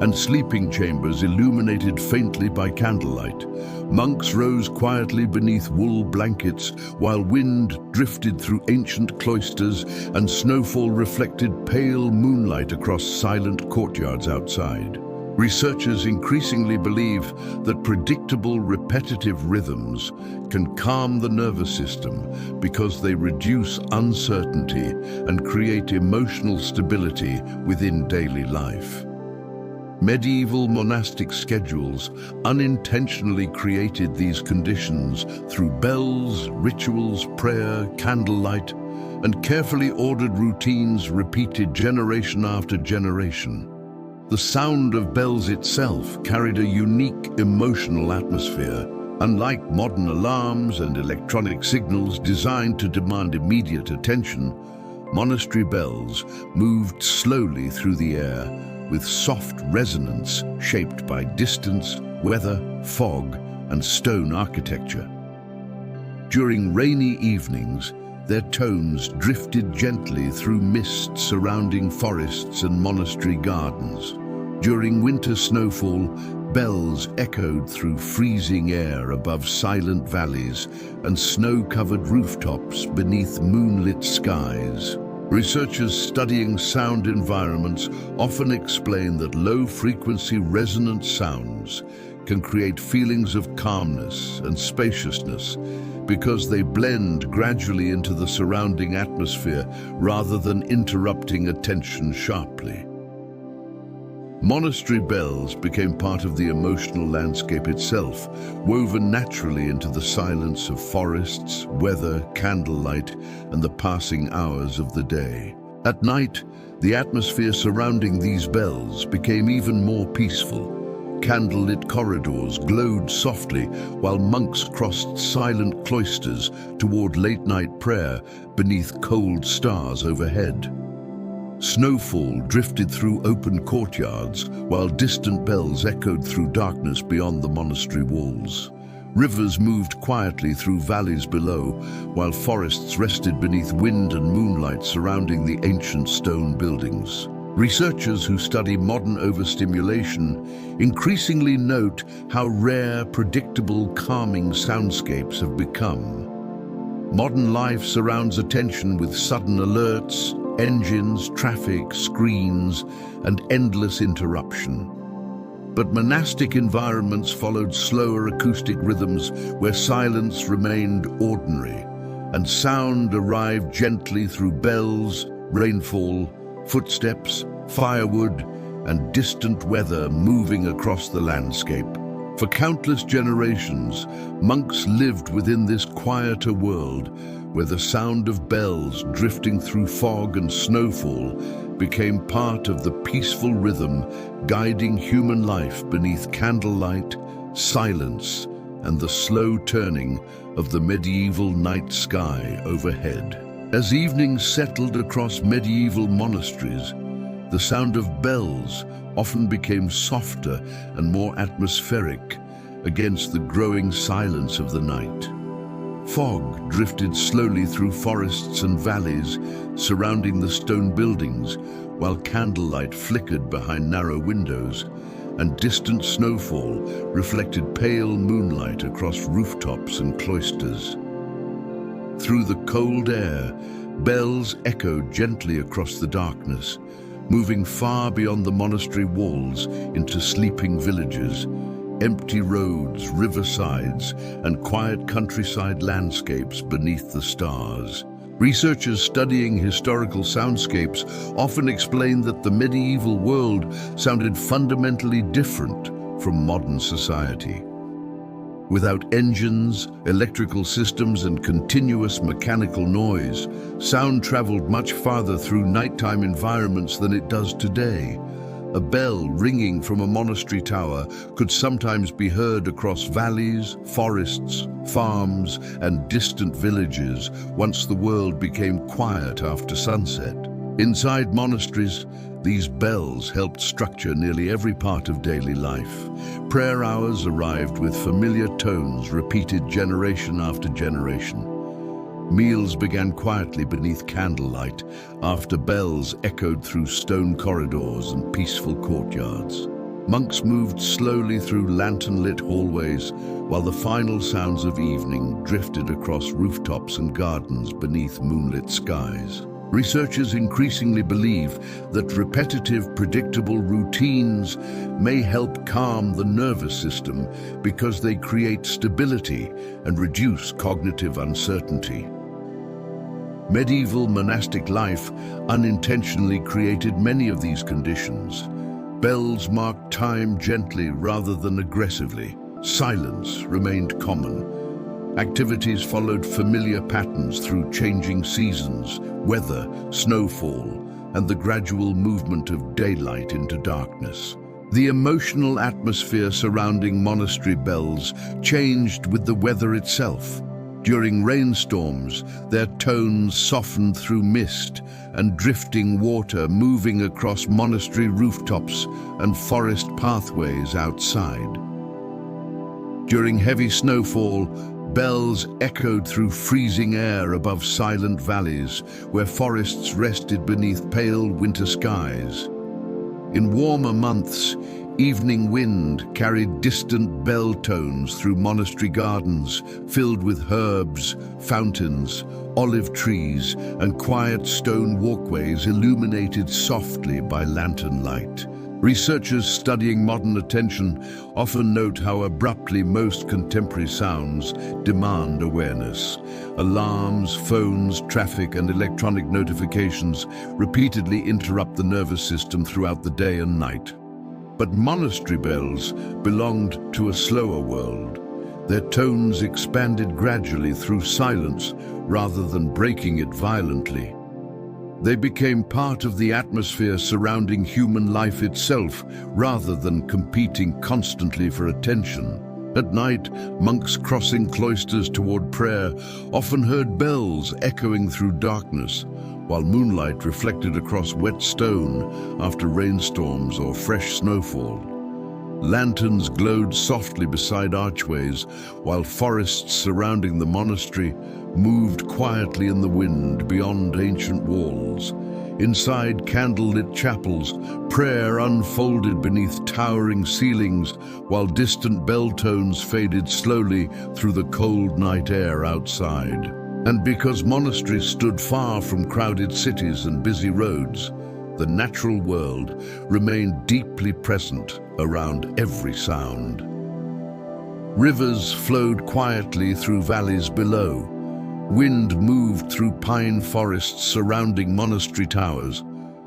S1: and sleeping chambers illuminated faintly by candlelight. Monks rose quietly beneath wool blankets while wind drifted through ancient cloisters and snowfall reflected pale moonlight across silent courtyards outside. Researchers increasingly believe that predictable, repetitive rhythms can calm the nervous system because they reduce uncertainty and create emotional stability within daily life. Medieval monastic schedules unintentionally created these conditions through bells, rituals, prayer, candlelight, and carefully ordered routines repeated generation after generation. The sound of bells itself carried a unique emotional atmosphere. Unlike modern alarms and electronic signals designed to demand immediate attention, monastery bells moved slowly through the air with soft resonance shaped by distance, weather, fog, and stone architecture. During rainy evenings, their tones drifted gently through mist surrounding forests and monastery gardens. During winter snowfall, bells echoed through freezing air above silent valleys and snow-covered rooftops beneath moonlit skies. Researchers studying sound environments often explain that low-frequency resonant sounds can create feelings of calmness and spaciousness because they blend gradually into the surrounding atmosphere rather than interrupting attention sharply. Monastery bells became part of the emotional landscape itself, woven naturally into the silence of forests, weather, candlelight, and the passing hours of the day. At night, the atmosphere surrounding these bells became even more peaceful. Candlelit corridors glowed softly while monks crossed silent cloisters toward late-night prayer beneath cold stars overhead. Snowfall drifted through open courtyards while distant bells echoed through darkness beyond the monastery walls. Rivers moved quietly through valleys below, while forests rested beneath wind and moonlight surrounding the ancient stone buildings. Researchers who study modern overstimulation increasingly note how rare, predictable, calming soundscapes have become. Modern life surrounds attention with sudden alerts, engines, traffic, screens, and endless interruption. But monastic environments followed slower acoustic rhythms where silence remained ordinary, and sound arrived gently through bells, rainfall, footsteps, firewood, and distant weather moving across the landscape. For countless generations, monks lived within this quieter world where the sound of bells drifting through fog and snowfall became part of the peaceful rhythm guiding human life beneath candlelight, silence, and the slow turning of the medieval night sky overhead. As evening settled across medieval monasteries, the sound of bells often became softer and more atmospheric against the growing silence of the night. Fog drifted slowly through forests and valleys surrounding the stone buildings, while candlelight flickered behind narrow windows, and distant snowfall reflected pale moonlight across rooftops and cloisters. Through the cold air, bells echoed gently across the darkness, moving far beyond the monastery walls into sleeping villages, empty roads, riversides, and quiet countryside landscapes beneath the stars. Researchers studying historical soundscapes often explain that the medieval world sounded fundamentally different from modern society. Without engines, electrical systems, and continuous mechanical noise, sound traveled much farther through nighttime environments than it does today. A bell ringing from a monastery tower could sometimes be heard across valleys, forests, farms, and distant villages once the world became quiet after sunset. Inside monasteries, these bells helped structure nearly every part of daily life. Prayer hours arrived with familiar tones repeated generation after generation. Meals began quietly beneath candlelight after bells echoed through stone corridors and peaceful courtyards. Monks moved slowly through lantern-lit hallways while the final sounds of evening drifted across rooftops and gardens beneath moonlit skies. Researchers increasingly believe that repetitive, predictable routines may help calm the nervous system because they create stability and reduce cognitive uncertainty. Medieval monastic life unintentionally created many of these conditions. Bells marked time gently rather than aggressively. Silence remained common. Activities followed familiar patterns through changing seasons, weather, snowfall, and the gradual movement of daylight into darkness. The emotional atmosphere surrounding monastery bells changed with the weather itself. During rainstorms, their tones softened through mist and drifting water moving across monastery rooftops and forest pathways outside. During heavy snowfall, bells echoed through freezing air above silent valleys where forests rested beneath pale winter skies. In warmer months, evening wind carried distant bell tones through monastery gardens filled with herbs, fountains, olive trees, and quiet stone walkways illuminated softly by lantern light. Researchers studying modern attention often note how abruptly most contemporary sounds demand awareness. Alarms, phones, traffic, and electronic notifications repeatedly interrupt the nervous system throughout the day and night. But monastery bells belonged to a slower world. Their tones expanded gradually through silence rather than breaking it violently. They became part of the atmosphere surrounding human life itself, rather than competing constantly for attention. At night, monks crossing cloisters toward prayer often heard bells echoing through darkness, while moonlight reflected across wet stone after rainstorms or fresh snowfall. Lanterns glowed softly beside archways, while forests surrounding the monastery moved quietly in the wind beyond ancient walls. Inside candlelit chapels, prayer unfolded beneath towering ceilings, while distant bell tones faded slowly through the cold night air outside. And because monasteries stood far from crowded cities and busy roads, the natural world remained deeply present around every sound. Rivers flowed quietly through valleys below. Wind moved through pine forests surrounding monastery towers.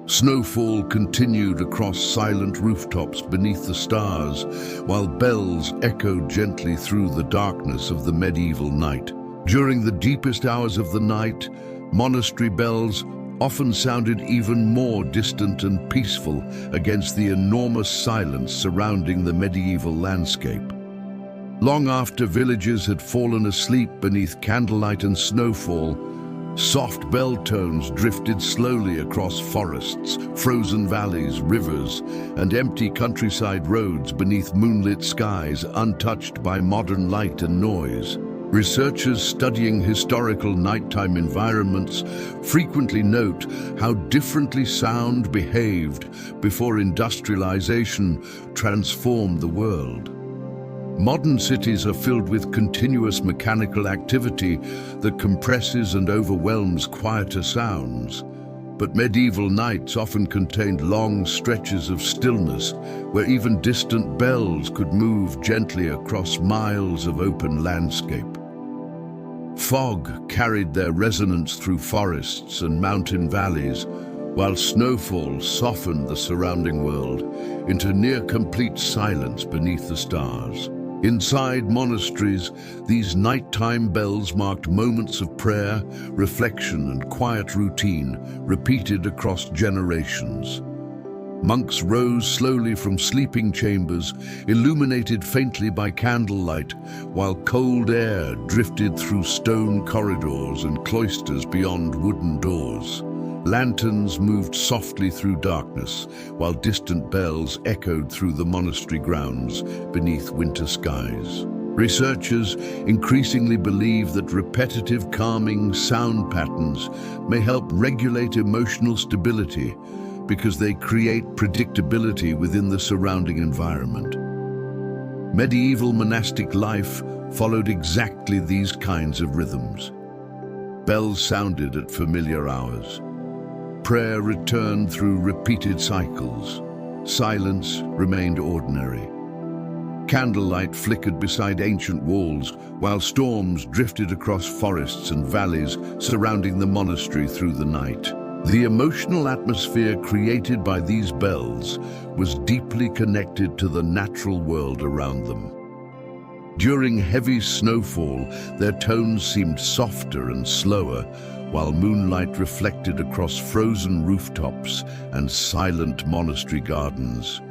S1: Snowfall continued across silent rooftops beneath the stars, while bells echoed gently through the darkness of the medieval night. During the deepest hours of the night, monastery bells often sounded even more distant and peaceful against the enormous silence surrounding the medieval landscape. Long after villages had fallen asleep beneath candlelight and snowfall, soft bell tones drifted slowly across forests, frozen valleys, rivers, and empty countryside roads beneath moonlit skies untouched by modern light and noise. Researchers studying historical nighttime environments frequently note how differently sound behaved before industrialization transformed the world. Modern cities are filled with continuous mechanical activity that compresses and overwhelms quieter sounds. But medieval nights often contained long stretches of stillness, where even distant bells could move gently across miles of open landscape. Fog carried their resonance through forests and mountain valleys, while snowfall softened the surrounding world into near-complete silence beneath the stars. Inside monasteries, these nighttime bells marked moments of prayer, reflection, and quiet routine, repeated across generations. Monks rose slowly from sleeping chambers, illuminated faintly by candlelight, while cold air drifted through stone corridors and cloisters beyond wooden doors. Lanterns moved softly through darkness, while distant bells echoed through the monastery grounds beneath winter skies. Researchers increasingly believe that repetitive, calming sound patterns may help regulate emotional stability because they create predictability within the surrounding environment. Medieval monastic life followed exactly these kinds of rhythms. Bells sounded at familiar hours. Prayer returned through repeated cycles. Silence remained ordinary. Candlelight flickered beside ancient walls, while storms drifted across forests and valleys surrounding the monastery through the night. The emotional atmosphere created by these bells was deeply connected to the natural world around them. During heavy snowfall, their tones seemed softer and slower, while moonlight reflected across frozen rooftops and silent monastery gardens.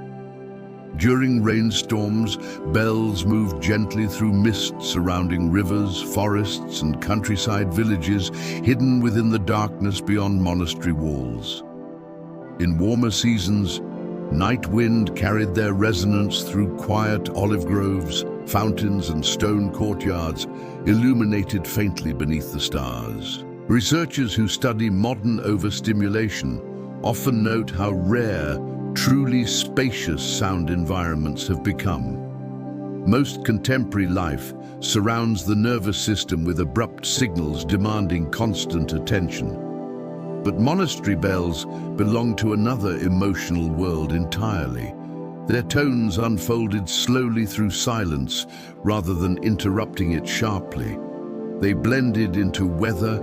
S1: During rainstorms, bells moved gently through mist surrounding rivers, forests, and countryside villages hidden within the darkness beyond monastery walls. In warmer seasons, night wind carried their resonance through quiet olive groves, fountains and stone courtyards illuminated faintly beneath the stars. Researchers who study modern overstimulation often note how rare, truly spacious sound environments have become. Most contemporary life surrounds the nervous system with abrupt signals demanding constant attention. But monastery bells belong to another emotional world entirely. Their tones unfolded slowly through silence rather than interrupting it sharply. They blended into weather,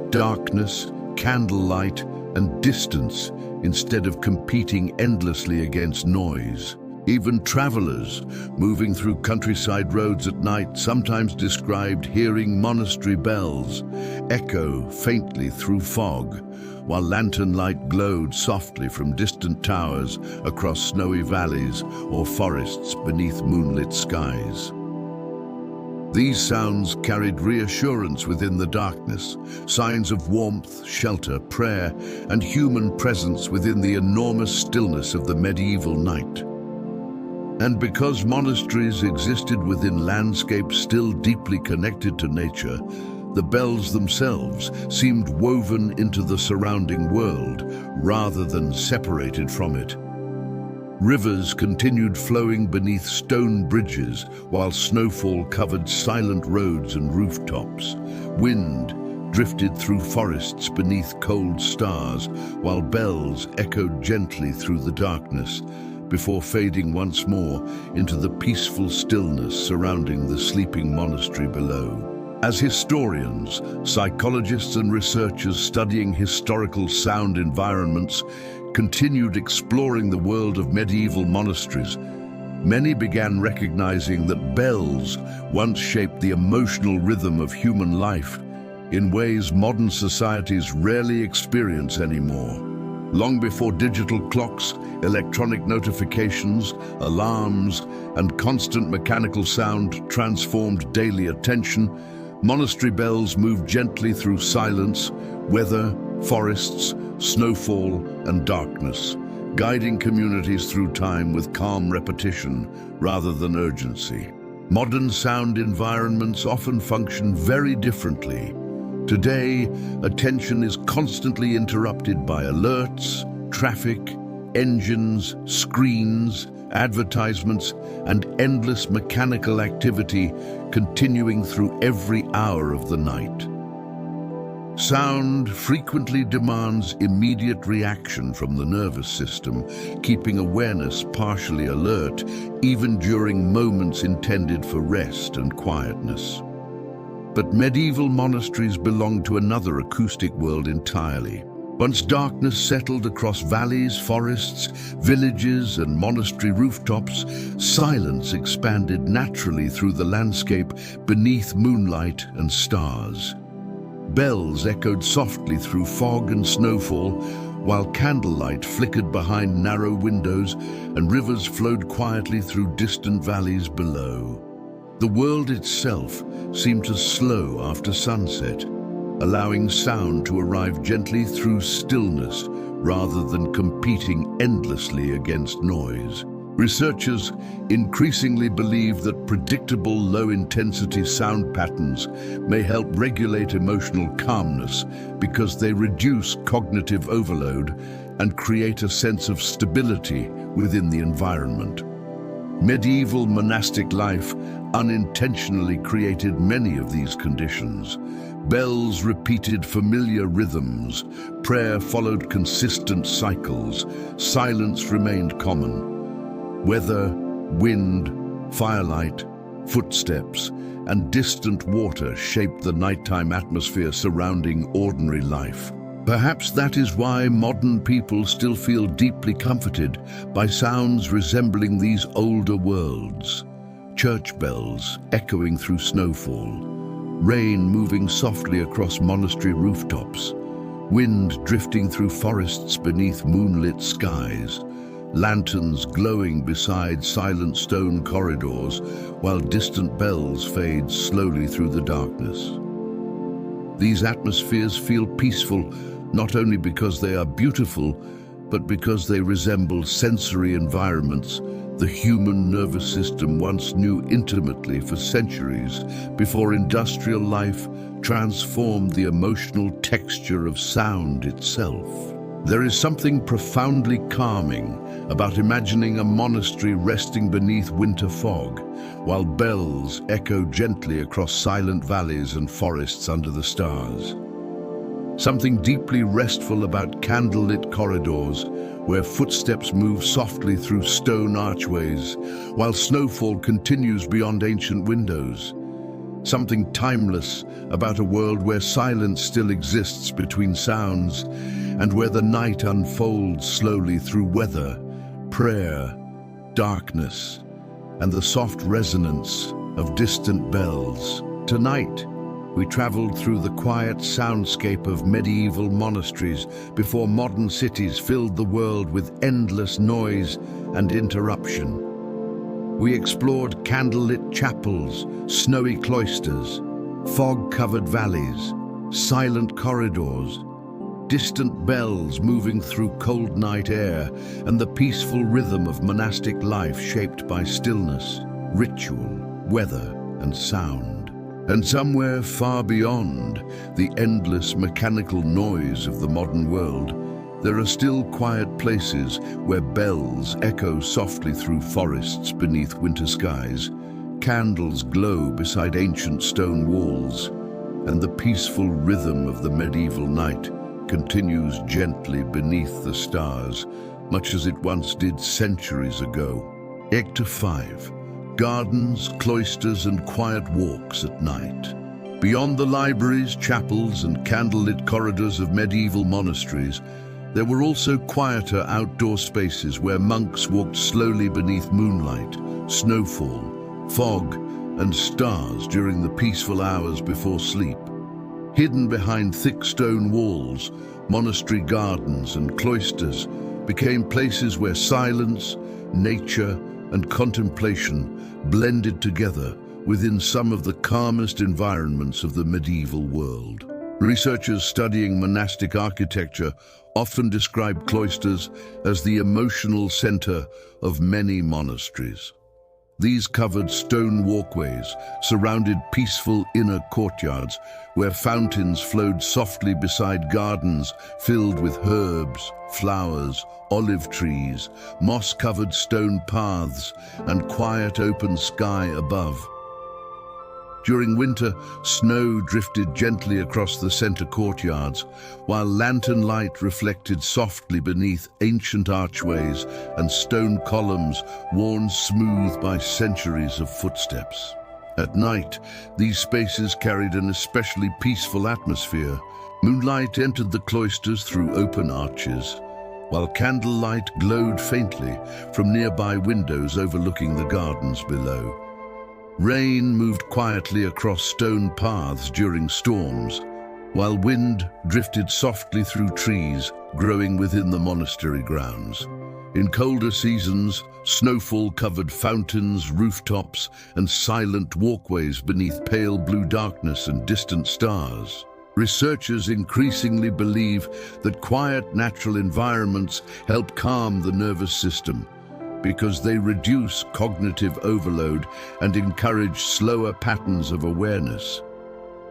S1: darkness, candlelight, and distance instead of competing endlessly against noise. Even travelers moving through countryside roads at night sometimes described hearing monastery bells echo faintly through fog, while lantern light glowed softly from distant towers across snowy valleys or forests beneath moonlit skies. These sounds carried reassurance within the darkness, signs of warmth, shelter, prayer, and human presence within the enormous stillness of the medieval night. And because monasteries existed within landscapes still deeply connected to nature, the bells themselves seemed woven into the surrounding world rather than separated from it. Rivers continued flowing beneath stone bridges while snowfall covered silent roads and rooftops. Wind drifted through forests beneath cold stars while bells echoed gently through the darkness before fading once more into the peaceful stillness surrounding the sleeping monastery below. As historians, psychologists and researchers studying historical sound environments continued exploring the world of medieval monasteries, many began recognizing that bells once shaped the emotional rhythm of human life in ways modern societies rarely experience anymore. Long before digital clocks, electronic notifications, alarms, and constant mechanical sound transformed daily attention, monastery bells moved gently through silence, weather, forests, snowfall, and darkness, guiding communities through time with calm repetition rather than urgency. Modern sound environments often function very differently. Today, attention is constantly interrupted by alerts, traffic, engines, screens, advertisements, and endless mechanical activity continuing through every hour of the night. Sound frequently demands immediate reaction from the nervous system, keeping awareness partially alert even during moments intended for rest and quietness. But medieval monasteries belonged to another acoustic world entirely. Once darkness settled across valleys, forests, villages, and monastery rooftops, silence expanded naturally through the landscape beneath moonlight and stars. Bells echoed softly through fog and snowfall, while candlelight flickered behind narrow windows and rivers flowed quietly through distant valleys below. The world itself seemed to slow after sunset, allowing sound to arrive gently through stillness rather than competing endlessly against noise. Researchers increasingly believe that predictable low-intensity sound patterns may help regulate emotional calmness because they reduce cognitive overload and create a sense of stability within the environment. Medieval monastic life unintentionally created many of these conditions. Bells repeated familiar rhythms, prayer followed consistent cycles, silence remained common. Weather, wind, firelight, footsteps, and distant water shaped the nighttime atmosphere surrounding ordinary life. Perhaps that is why modern people still feel deeply comforted by sounds resembling these older worlds. Church bells echoing through snowfall, rain moving softly across monastery rooftops, wind drifting through forests beneath moonlit skies, lanterns glowing beside silent stone corridors while distant bells fade slowly through the darkness. These atmospheres feel peaceful not only because they are beautiful, but because they resemble sensory environments the human nervous system once knew intimately for centuries before industrial life transformed the emotional texture of sound itself. There is something profoundly calming about imagining a monastery resting beneath winter fog, while bells echo gently across silent valleys and forests under the stars. Something deeply restful about candlelit corridors, where footsteps move softly through stone archways, while snowfall continues beyond ancient windows. Something timeless about a world where silence still exists between sounds, and where the night unfolds slowly through weather, prayer, darkness, and the soft resonance of distant bells. Tonight, we traveled through the quiet soundscape of medieval monasteries before modern cities filled the world with endless noise and interruption. We explored candlelit chapels, snowy cloisters, fog-covered valleys, silent corridors, distant bells moving through cold night air, and the peaceful rhythm of monastic life shaped by stillness, ritual, weather, and sound. And somewhere far beyond the endless mechanical noise of the modern world, there are still quiet places where bells echo softly through forests beneath winter skies, candles glow beside ancient stone walls, and the peaceful rhythm of the medieval night continues gently beneath the stars, much as it once did centuries ago. Act 5. Gardens, cloisters, and quiet walks at night. Beyond the libraries, chapels, and candlelit corridors of medieval monasteries, there were also quieter outdoor spaces where monks walked slowly beneath moonlight, snowfall, fog, and stars during the peaceful hours before sleep. Hidden behind thick stone walls, monastery gardens and cloisters became places where silence, nature, and contemplation blended together within some of the calmest environments of the medieval world. Researchers studying monastic architecture often describe cloisters as the emotional center of many monasteries. These covered stone walkways surrounded peaceful inner courtyards where fountains flowed softly beside gardens filled with herbs, flowers, olive trees, moss-covered stone paths, and quiet open sky above. During winter, snow drifted gently across the center courtyards, while lantern light reflected softly beneath ancient archways and stone columns worn smooth by centuries of footsteps. At night, these spaces carried an especially peaceful atmosphere. Moonlight entered the cloisters through open arches, while candlelight glowed faintly from nearby windows overlooking the gardens below. Rain moved quietly across stone paths during storms, while wind drifted softly through trees growing within the monastery grounds. In colder seasons, snowfall covered fountains, rooftops, and silent walkways beneath pale blue darkness and distant stars. Researchers increasingly believe that quiet natural environments help calm the nervous system, because they reduce cognitive overload and encourage slower patterns of awareness.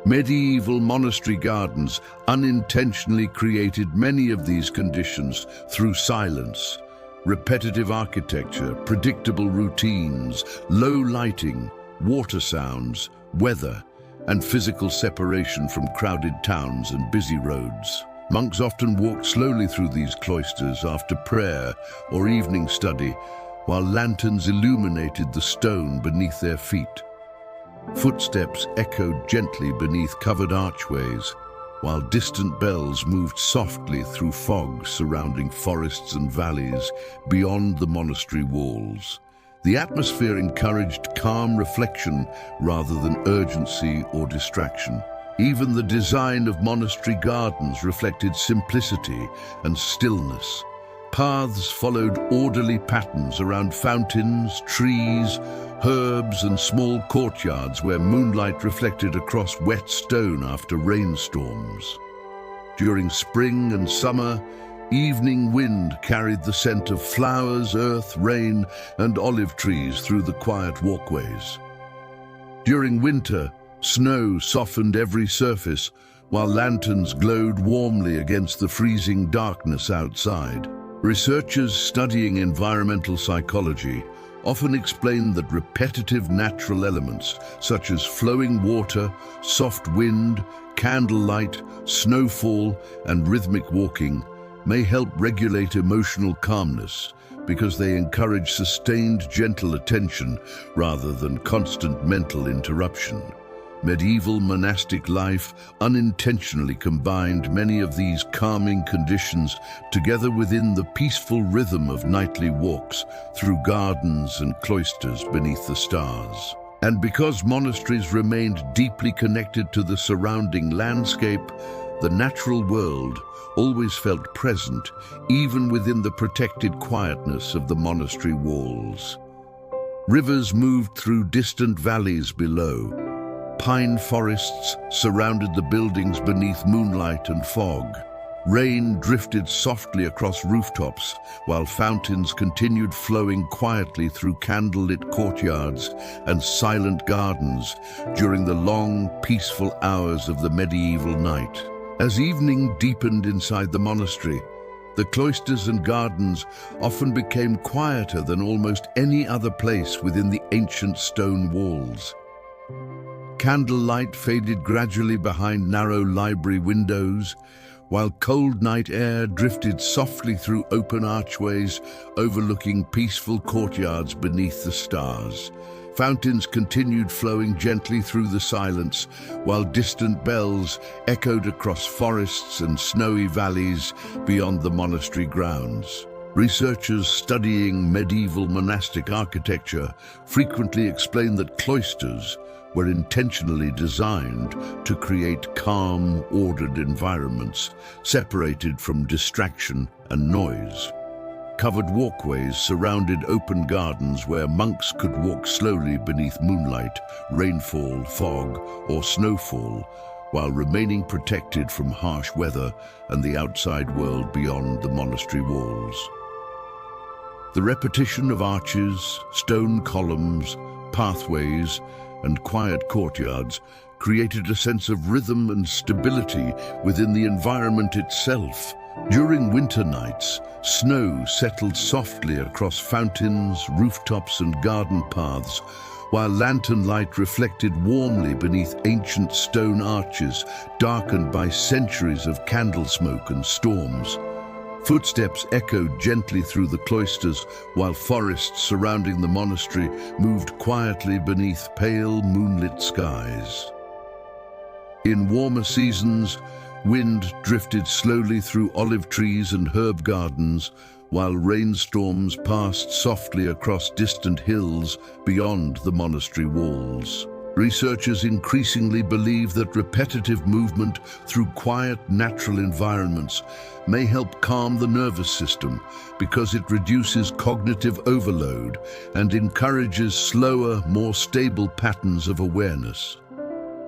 S1: Medieval monastery gardens unintentionally created many of these conditions through silence, repetitive architecture, predictable routines, low lighting, water sounds, weather, and physical separation from crowded towns and busy roads. Monks often walked slowly through these cloisters after prayer or evening study, while lanterns illuminated the stone beneath their feet. Footsteps echoed gently beneath covered archways, while distant bells moved softly through fog surrounding forests and valleys beyond the monastery walls. The atmosphere encouraged calm reflection rather than urgency or distraction. Even the design of monastery gardens reflected simplicity and stillness. Paths followed orderly patterns around fountains, trees, herbs, and small courtyards where moonlight reflected across wet stone after rainstorms. During spring and summer, Evening wind carried the scent of flowers, earth, rain, and olive trees through the quiet walkways. During winter, snow softened every surface, while lanterns glowed warmly against the freezing darkness outside. Researchers studying environmental psychology often explain that repetitive natural elements, such as flowing water, soft wind, candlelight, snowfall, and rhythmic walking, may help regulate emotional calmness because they encourage sustained, gentle attention rather than constant mental interruption. Medieval monastic life unintentionally combined many of these calming conditions together within the peaceful rhythm of nightly walks through gardens and cloisters beneath the stars. And because monasteries remained deeply connected to the surrounding landscape, the natural world always felt present, even within the protected quietness of the monastery walls. Rivers moved through distant valleys below. Pine forests surrounded the buildings beneath moonlight and fog. Rain drifted softly across rooftops, while fountains continued flowing quietly through candlelit courtyards and silent gardens during the long, peaceful hours of the medieval night. As evening deepened inside the monastery, the cloisters and gardens often became quieter than almost any other place within the ancient stone walls. Candlelight faded gradually behind narrow library windows, while cold night air drifted softly through open archways overlooking peaceful courtyards beneath the stars. Fountains continued flowing gently through the silence, while distant bells echoed across forests and snowy valleys beyond the monastery grounds. Researchers studying medieval monastic architecture frequently explain that cloisters were intentionally designed to create calm, ordered environments, separated from distraction and noise. Covered walkways surrounded open gardens where monks could walk slowly beneath moonlight, rainfall, fog, or snowfall, while remaining protected from harsh weather and the outside world beyond the monastery walls. The repetition of arches, stone columns, pathways, and quiet courtyards created a sense of rhythm and stability within the environment itself. During winter nights, snow settled softly across fountains, rooftops, and garden paths, while lantern light reflected warmly beneath ancient stone arches darkened by centuries of candle smoke and storms. Footsteps echoed gently through the cloisters, while forests surrounding the monastery moved quietly beneath pale, moonlit skies. In warmer seasons, wind drifted slowly through olive trees and herb gardens, while rainstorms passed softly across distant hills beyond the monastery walls. Researchers increasingly believe that repetitive movement through quiet, natural environments may help calm the nervous system because it reduces cognitive overload and encourages slower, more stable patterns of awareness.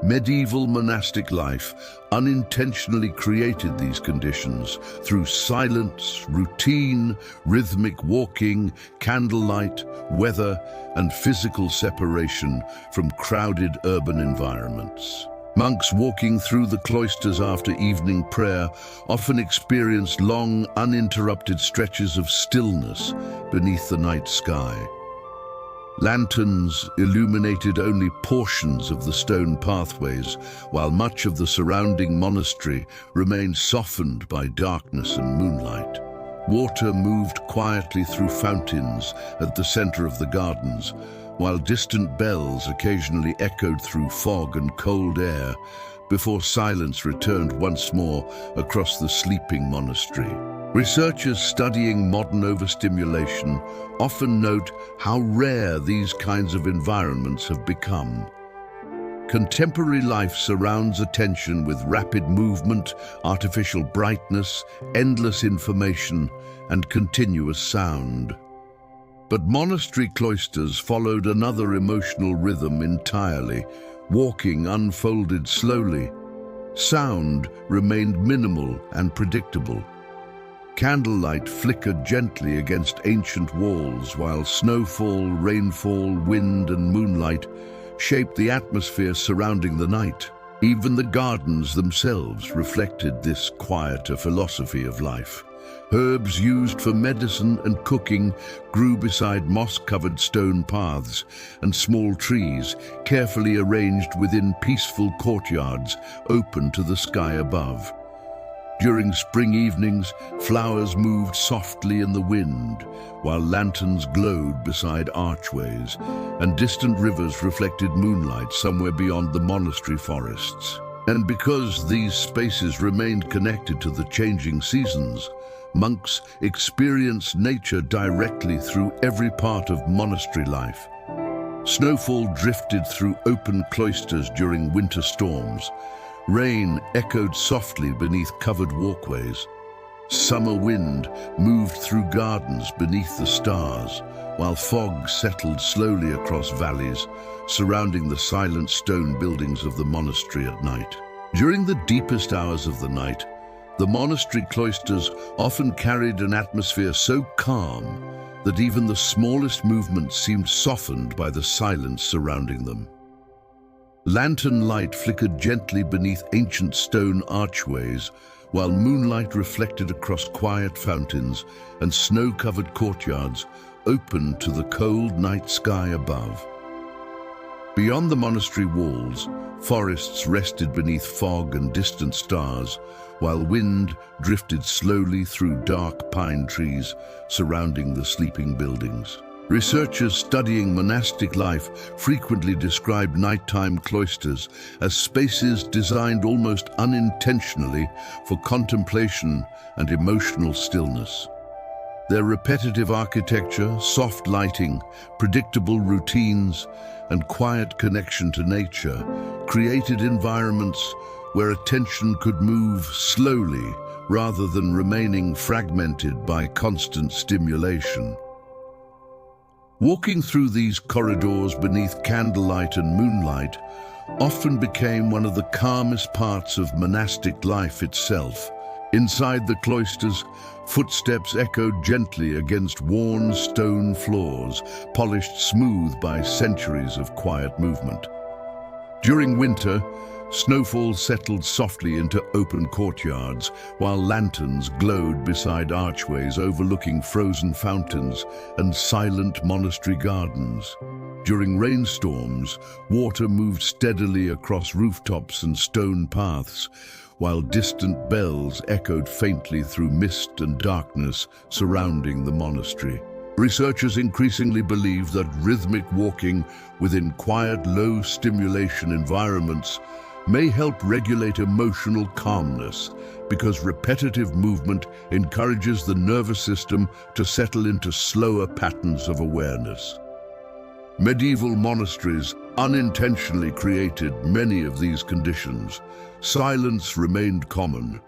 S1: Medieval monastic life unintentionally created these conditions through silence, routine, rhythmic walking, candlelight, weather, and physical separation from crowded urban environments. Monks walking through the cloisters after evening prayer often experienced long, uninterrupted stretches of stillness beneath the night sky. Lanterns illuminated only portions of the stone pathways, while much of the surrounding monastery remained softened by darkness and moonlight. Water moved quietly through fountains at the center of the gardens, while distant bells occasionally echoed through fog and cold air before silence returned once more across the sleeping monastery. Researchers studying modern overstimulation often note how rare these kinds of environments have become. Contemporary life surrounds attention with rapid movement, artificial brightness, endless information, and continuous sound. But monastery cloisters followed another emotional rhythm entirely. Walking unfolded slowly. Sound remained minimal and predictable. Candlelight flickered gently against ancient walls, while snowfall, rainfall, wind, and moonlight shaped the atmosphere surrounding the night. Even the gardens themselves reflected this quieter philosophy of life. Herbs used for medicine and cooking grew beside moss-covered stone paths, and small trees, carefully arranged within peaceful courtyards, open to the sky above. During spring evenings, flowers moved softly in the wind, while lanterns glowed beside archways, and distant rivers reflected moonlight somewhere beyond the monastery forests. And because these spaces remained connected to the changing seasons, monks experienced nature directly through every part of monastery life. Snowfall drifted through open cloisters during winter storms. Rain echoed softly beneath covered walkways. Summer wind moved through gardens beneath the stars, while fog settled slowly across valleys, surrounding the silent stone buildings of the monastery at night. During the deepest hours of the night, the monastery cloisters often carried an atmosphere so calm that even the smallest movement seemed softened by the silence surrounding them. Lantern light flickered gently beneath ancient stone archways, while moonlight reflected across quiet fountains and snow-covered courtyards open to the cold night sky above. Beyond the monastery walls, forests rested beneath fog and distant stars, while wind drifted slowly through dark pine trees surrounding the sleeping buildings. Researchers studying monastic life frequently describe nighttime cloisters as spaces designed almost unintentionally for contemplation and emotional stillness. Their repetitive architecture, soft lighting, predictable routines, and quiet connection to nature created environments where attention could move slowly rather than remaining fragmented by constant stimulation. Walking through these corridors beneath candlelight and moonlight often became one of the calmest parts of monastic life itself. Inside the cloisters, footsteps echoed gently against worn stone floors, polished smooth by centuries of quiet movement. During winter, snowfall settled softly into open courtyards, while lanterns glowed beside archways overlooking frozen fountains and silent monastery gardens. During rainstorms, water moved steadily across rooftops and stone paths, while distant bells echoed faintly through mist and darkness surrounding the monastery. Researchers increasingly believe that rhythmic walking within quiet, low-stimulation environments may help regulate emotional calmness, because repetitive movement encourages the nervous system to settle into slower patterns of awareness. Medieval monasteries unintentionally created many of these conditions. Silence remained common.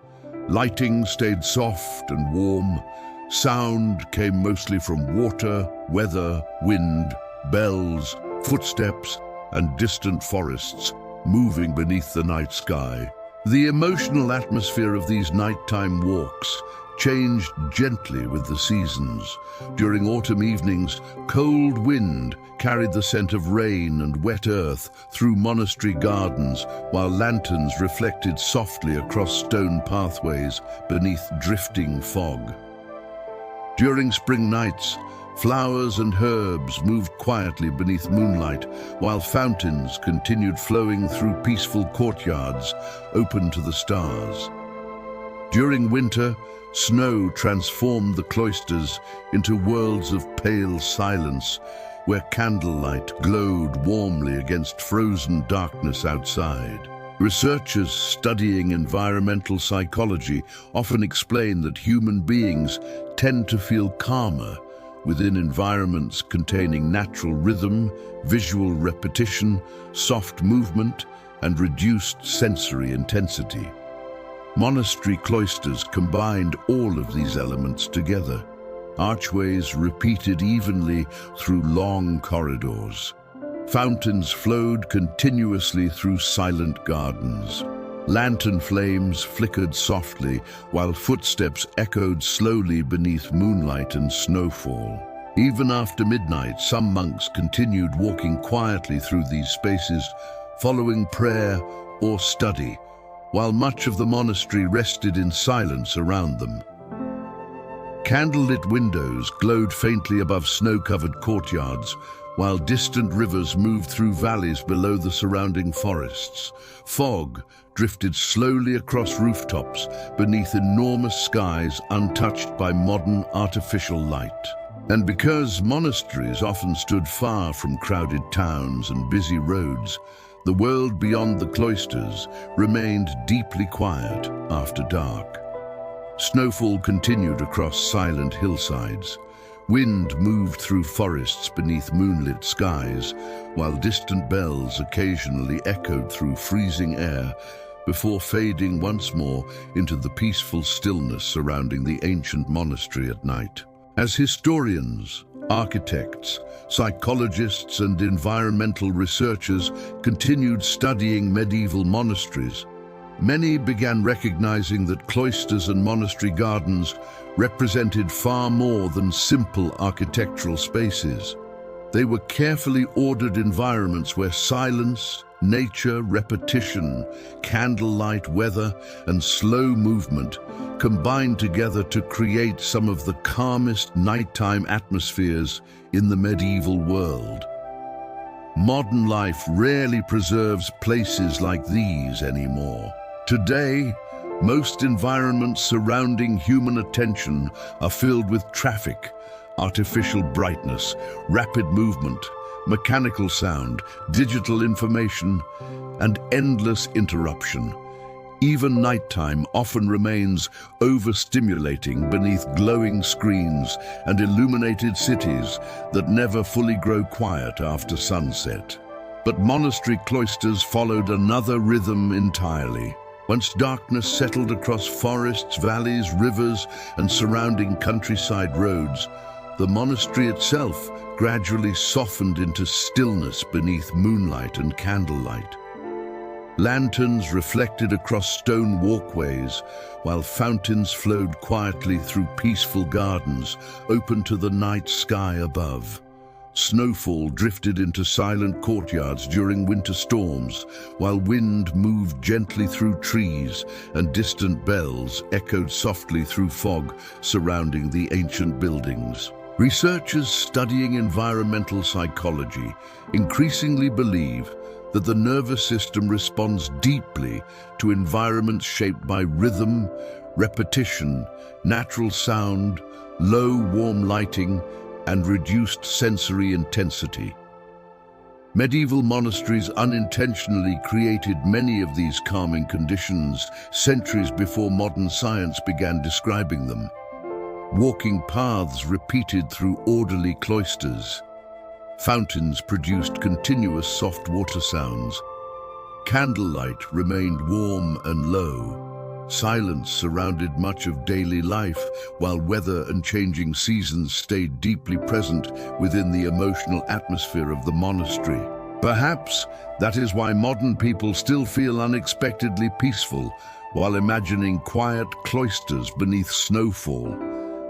S1: Lighting stayed soft and warm. Sound came mostly from water, weather, wind, bells, footsteps, and distant forests moving beneath the night sky. The emotional atmosphere of these nighttime walks changed gently with the seasons. During autumn evenings, cold wind carried the scent of rain and wet earth through monastery gardens, while lanterns reflected softly across stone pathways beneath drifting fog. During spring nights, flowers and herbs moved quietly beneath moonlight, while fountains continued flowing through peaceful courtyards open to the stars. During winter, snow transformed the cloisters into worlds of pale silence, where candlelight glowed warmly against frozen darkness outside. Researchers studying environmental psychology often explain that human beings tend to feel calmer within environments containing natural rhythm, visual repetition, soft movement, and reduced sensory intensity. Monastery cloisters combined all of these elements together. Archways repeated evenly through long corridors. Fountains flowed continuously through silent gardens. Lantern flames flickered softly, while footsteps echoed slowly beneath moonlight and snowfall. Even after midnight, some monks continued walking quietly through these spaces, following prayer or study, while much of the monastery rested in silence around them. Candlelit windows glowed faintly above snow-covered courtyards, while distant rivers moved through valleys below the surrounding forests. Fog drifted slowly across rooftops beneath enormous skies untouched by modern artificial light. And because monasteries often stood far from crowded towns and busy roads, the world beyond the cloisters remained deeply quiet after dark. Snowfall continued across silent hillsides. Wind moved through forests beneath moonlit skies, while distant bells occasionally echoed through freezing air before fading once more into the peaceful stillness surrounding the ancient monastery at night. As historians, architects, psychologists, and environmental researchers continued studying medieval monasteries, many began recognizing that cloisters and monastery gardens represented far more than simple architectural spaces. They were carefully ordered environments where silence, nature, repetition, candlelight, weather, and slow movement combined together to create some of the calmest nighttime atmospheres in the medieval world. Modern life rarely preserves places like these anymore. Today, most environments surrounding human attention are filled with traffic, artificial brightness, rapid movement, mechanical sound, digital information, and endless interruption. Even nighttime often remains overstimulating beneath glowing screens and illuminated cities that never fully grow quiet after sunset. But monastery cloisters followed another rhythm entirely. Once darkness settled across forests, valleys, rivers, and surrounding countryside roads, the monastery itself gradually softened into stillness beneath moonlight and candlelight. Lanterns reflected across stone walkways, while fountains flowed quietly through peaceful gardens open to the night sky above. Snowfall drifted into silent courtyards during winter storms, while wind moved gently through trees and distant bells echoed softly through fog surrounding the ancient buildings. Researchers studying environmental psychology increasingly believe that the nervous system responds deeply to environments shaped by rhythm, repetition, natural sound, low warm lighting, and reduced sensory intensity. Medieval monasteries unintentionally created many of these calming conditions centuries before modern science began describing them. Walking paths repeated through orderly cloisters. Fountains produced continuous soft water sounds. Candlelight remained warm and low. Silence surrounded much of daily life, while weather and changing seasons stayed deeply present within the emotional atmosphere of the monastery. Perhaps that is why modern people still feel unexpectedly peaceful while imagining quiet cloisters beneath snowfall,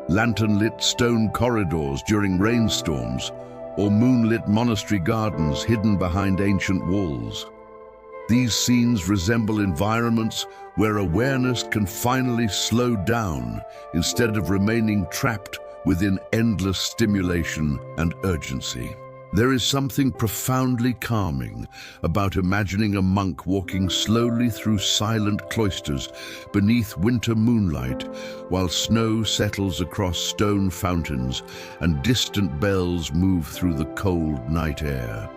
S1: lantern-lit stone corridors during rainstorms, or moonlit monastery gardens hidden behind ancient walls. These scenes resemble environments where awareness can finally slow down instead of remaining trapped within endless stimulation and urgency. There is something profoundly calming about imagining a monk walking slowly through silent cloisters beneath winter moonlight while snow settles across stone fountains and distant bells move through the cold night air.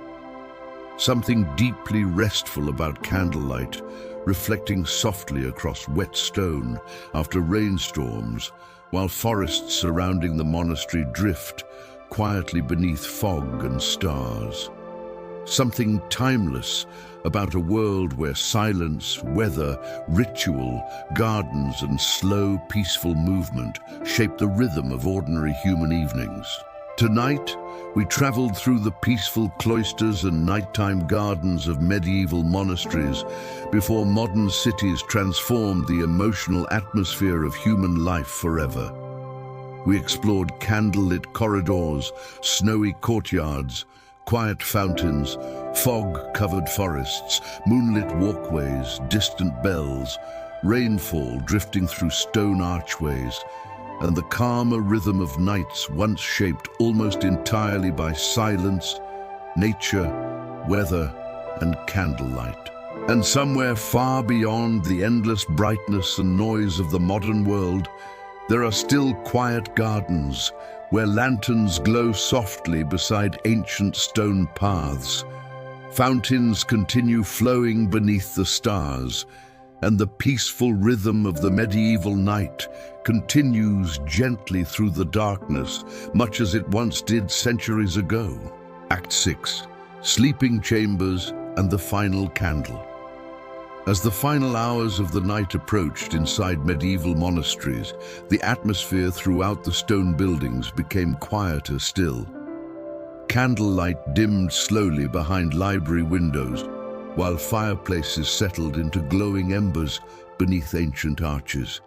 S1: Something deeply restful about candlelight, reflecting softly across wet stone after rainstorms, while forests surrounding the monastery drift quietly beneath fog and stars. Something timeless about a world where silence, weather, ritual, gardens, and slow, peaceful movement shape the rhythm of ordinary human evenings. Tonight, we traveled through the peaceful cloisters and nighttime gardens of medieval monasteries before modern cities transformed the emotional atmosphere of human life forever. We explored candlelit corridors, snowy courtyards, quiet fountains, fog-covered forests, moonlit walkways, distant bells, rainfall drifting through stone archways, and the calmer rhythm of nights once shaped almost entirely by silence, nature, weather, and candlelight. And somewhere far beyond the endless brightness and noise of the modern world, there are still quiet gardens where lanterns glow softly beside ancient stone paths. Fountains continue flowing beneath the stars, and the peaceful rhythm of the medieval night continues gently through the darkness, much as it once did centuries ago. Act 6. Sleeping Chambers and the Final Candle. As the final hours of the night approached inside medieval monasteries, the atmosphere throughout the stone buildings became quieter still. Candlelight dimmed slowly behind library windows, while fireplaces settled into glowing embers beneath ancient arches.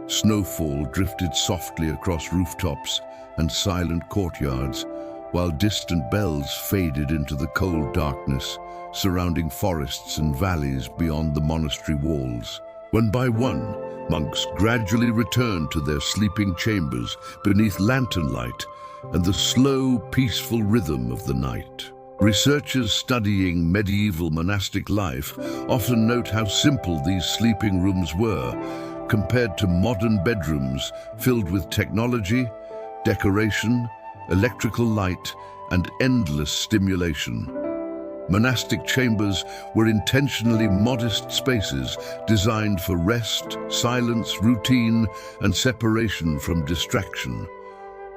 S1: Snowfall drifted softly across rooftops and silent courtyards, while distant bells faded into the cold darkness surrounding forests and valleys beyond the monastery walls. One by one, monks gradually returned to their sleeping chambers beneath lantern light and the slow, peaceful rhythm of the night. Researchers studying medieval monastic life often note how simple these sleeping rooms were compared to modern bedrooms filled with technology, decoration, electrical light, and endless stimulation. Monastic chambers were intentionally modest spaces designed for rest, silence, routine, and separation from distraction.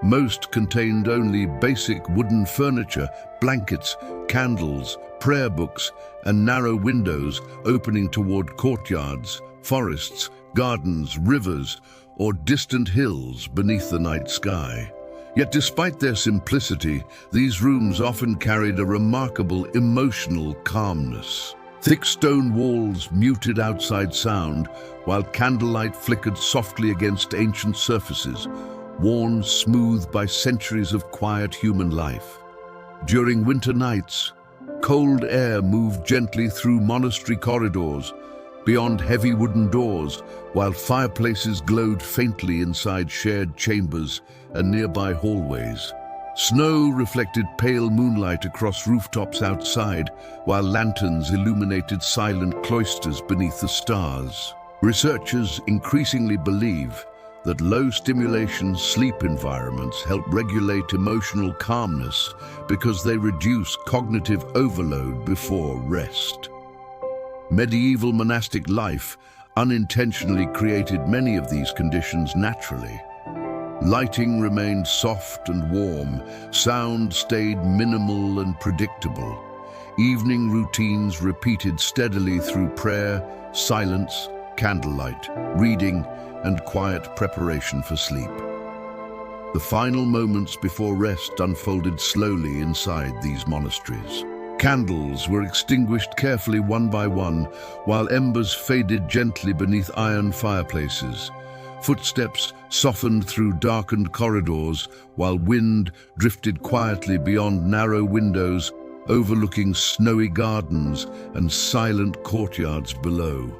S1: Most contained only basic wooden furniture, blankets, candles, prayer books, and narrow windows opening toward courtyards, forests, gardens, rivers, or distant hills beneath the night sky. Yet despite their simplicity, these rooms often carried a remarkable emotional calmness. Thick stone walls muted outside sound, while candlelight flickered softly against ancient surfaces, worn smooth by centuries of quiet human life. During winter nights, cold air moved gently through monastery corridors, beyond heavy wooden doors, while fireplaces glowed faintly inside shared chambers and nearby hallways. Snow reflected pale moonlight across rooftops outside, while lanterns illuminated silent cloisters beneath the stars. Researchers increasingly believe that low-stimulation sleep environments help regulate emotional calmness because they reduce cognitive overload before rest. Medieval monastic life unintentionally created many of these conditions naturally. Lighting remained soft and warm, sound stayed minimal and predictable. Evening routines repeated steadily through prayer, silence, candlelight, reading, and quiet preparation for sleep. The final moments before rest unfolded slowly inside these monasteries. Candles were extinguished carefully one by one, while embers faded gently beneath iron fireplaces. Footsteps softened through darkened corridors, while wind drifted quietly beyond narrow windows, overlooking snowy gardens and silent courtyards below.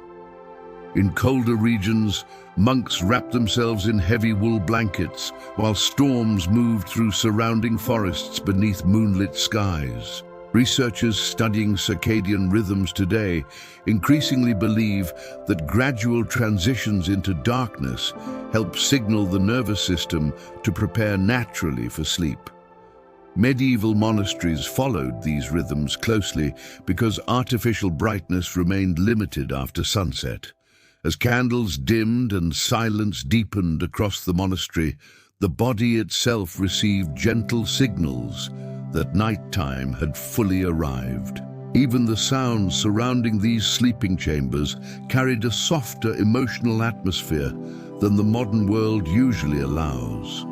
S1: In colder regions, monks wrapped themselves in heavy wool blankets, while storms moved through surrounding forests beneath moonlit skies. Researchers studying circadian rhythms today increasingly believe that gradual transitions into darkness help signal the nervous system to prepare naturally for sleep. Medieval monasteries followed these rhythms closely because artificial brightness remained limited after sunset. As candles dimmed and silence deepened across the monastery, the body itself received gentle signals that nighttime had fully arrived. Even the sounds surrounding these sleeping chambers carried a softer emotional atmosphere than the modern world usually allows.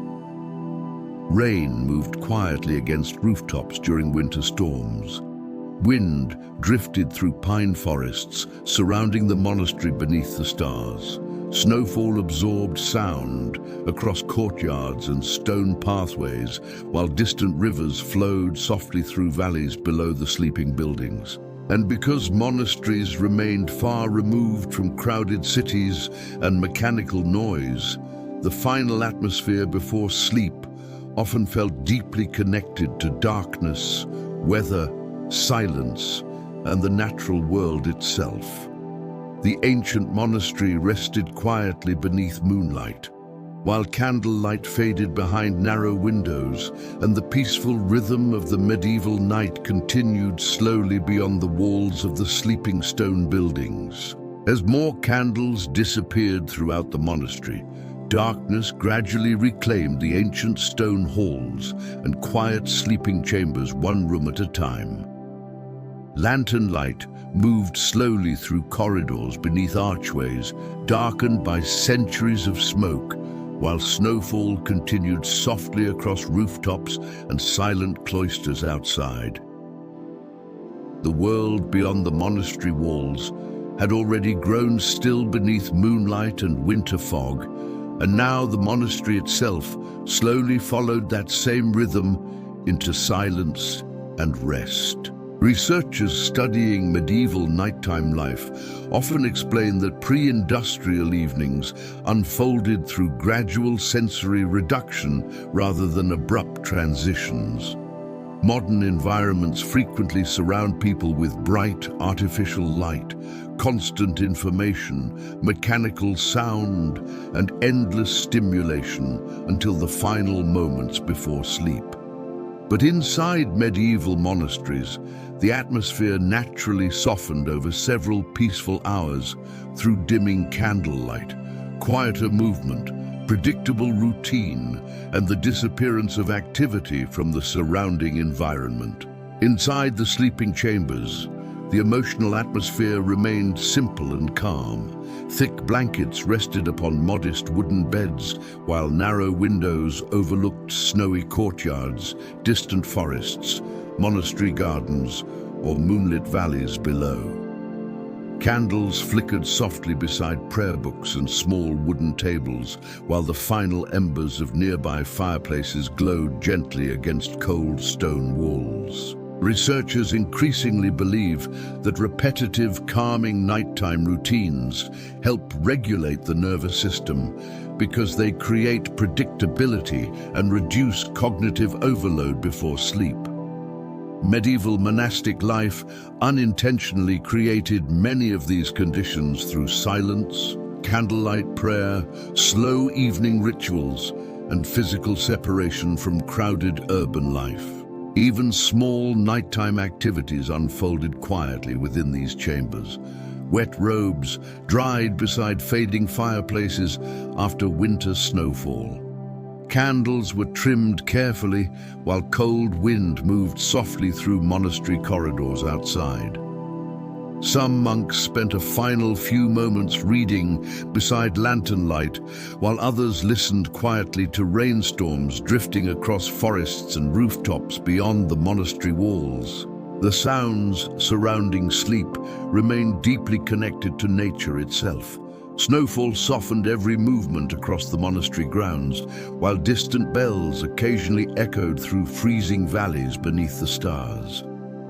S1: Rain moved quietly against rooftops during winter storms. Wind drifted through pine forests surrounding the monastery beneath the stars. Snowfall absorbed sound across courtyards and stone pathways, while distant rivers flowed softly through valleys below the sleeping buildings. And because monasteries remained far removed from crowded cities and mechanical noise, the final atmosphere before sleep often felt deeply connected to darkness, weather, silence, and the natural world itself. The ancient monastery rested quietly beneath moonlight, while candlelight faded behind narrow windows, and the peaceful rhythm of the medieval night continued slowly beyond the walls of the sleeping stone buildings. As more candles disappeared throughout the monastery, darkness gradually reclaimed the ancient stone halls and quiet sleeping chambers, one room at a time. Lantern light moved slowly through corridors beneath archways, darkened by centuries of smoke, while snowfall continued softly across rooftops and silent cloisters outside. The world beyond the monastery walls had already grown still beneath moonlight and winter fog, and now the monastery itself slowly followed that same rhythm into silence and rest. Researchers studying medieval nighttime life often explain that pre-industrial evenings unfolded through gradual sensory reduction rather than abrupt transitions. Modern environments frequently surround people with bright, artificial light, constant information, mechanical sound, and endless stimulation until the final moments before sleep. But inside medieval monasteries, the atmosphere naturally softened over several peaceful hours through dimming candlelight, quieter movement, predictable routine, and the disappearance of activity from the surrounding environment. Inside the sleeping chambers, the emotional atmosphere remained simple and calm. Thick blankets rested upon modest wooden beds, while narrow windows overlooked snowy courtyards, distant forests, monastery gardens, or moonlit valleys below. Candles flickered softly beside prayer books and small wooden tables, while the final embers of nearby fireplaces glowed gently against cold stone walls. Researchers increasingly believe that repetitive, calming nighttime routines help regulate the nervous system because they create predictability and reduce cognitive overload before sleep. Medieval monastic life unintentionally created many of these conditions through silence, candlelight prayer, slow evening rituals, and physical separation from crowded urban life. Even small nighttime activities unfolded quietly within these chambers. Wet robes dried beside fading fireplaces after winter snowfall. Candles were trimmed carefully while cold wind moved softly through monastery corridors outside. Some monks spent a final few moments reading beside lantern light, while others listened quietly to rainstorms drifting across forests and rooftops beyond the monastery walls. The sounds surrounding sleep remained deeply connected to nature itself. Snowfall softened every movement across the monastery grounds, while distant bells occasionally echoed through freezing valleys beneath the stars.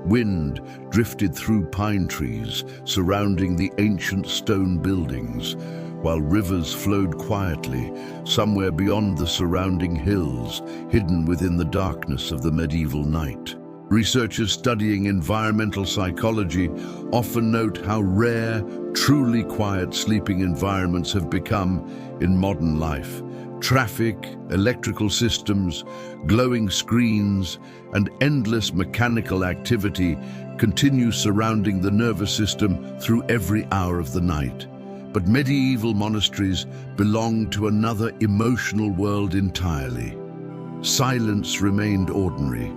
S1: Wind drifted through pine trees surrounding the ancient stone buildings, while rivers flowed quietly somewhere beyond the surrounding hills, hidden within the darkness of the medieval night. Researchers studying environmental psychology often note how rare, truly quiet sleeping environments have become in modern life. Traffic, electrical systems, glowing screens, and endless mechanical activity continue surrounding the nervous system through every hour of the night. But medieval monasteries belonged to another emotional world entirely. Silence remained ordinary.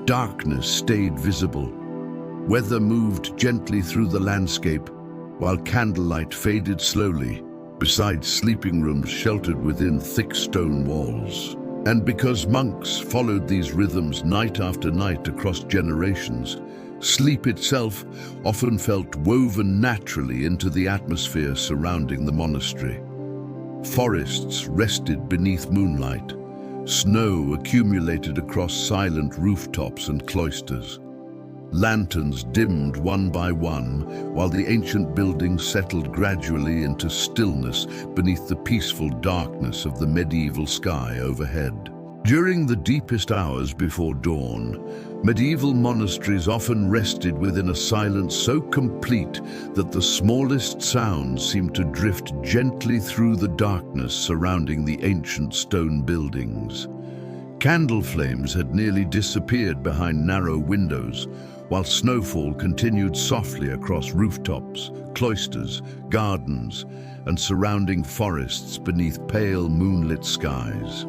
S1: Darkness stayed visible. Weather moved gently through the landscape, while candlelight faded slowly beside sleeping rooms sheltered within thick stone walls. And because monks followed these rhythms night after night across generations, sleep itself often felt woven naturally into the atmosphere surrounding the monastery. Forests rested beneath moonlight. Snow accumulated across silent rooftops and cloisters. Lanterns dimmed one by one, while the ancient buildings settled gradually into stillness beneath the peaceful darkness of the medieval sky overhead. During the deepest hours before dawn, medieval monasteries often rested within a silence so complete that the smallest sounds seemed to drift gently through the darkness surrounding the ancient stone buildings. Candle flames had nearly disappeared behind narrow windows, while snowfall continued softly across rooftops, cloisters, gardens, and surrounding forests beneath pale moonlit skies.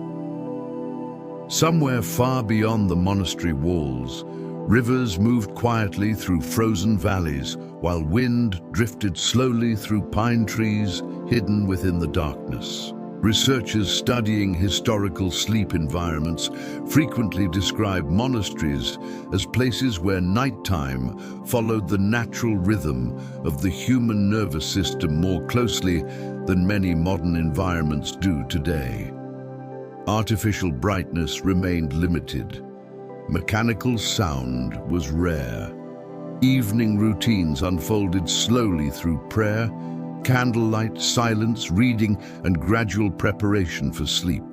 S1: Somewhere far beyond the monastery walls, rivers moved quietly through frozen valleys, while wind drifted slowly through pine trees hidden within the darkness. Researchers studying historical sleep environments frequently describe monasteries as places where nighttime followed the natural rhythm of the human nervous system more closely than many modern environments do today. Artificial brightness remained limited. Mechanical sound was rare. Evening routines unfolded slowly through prayer, candlelight, silence, reading, and gradual preparation for sleep.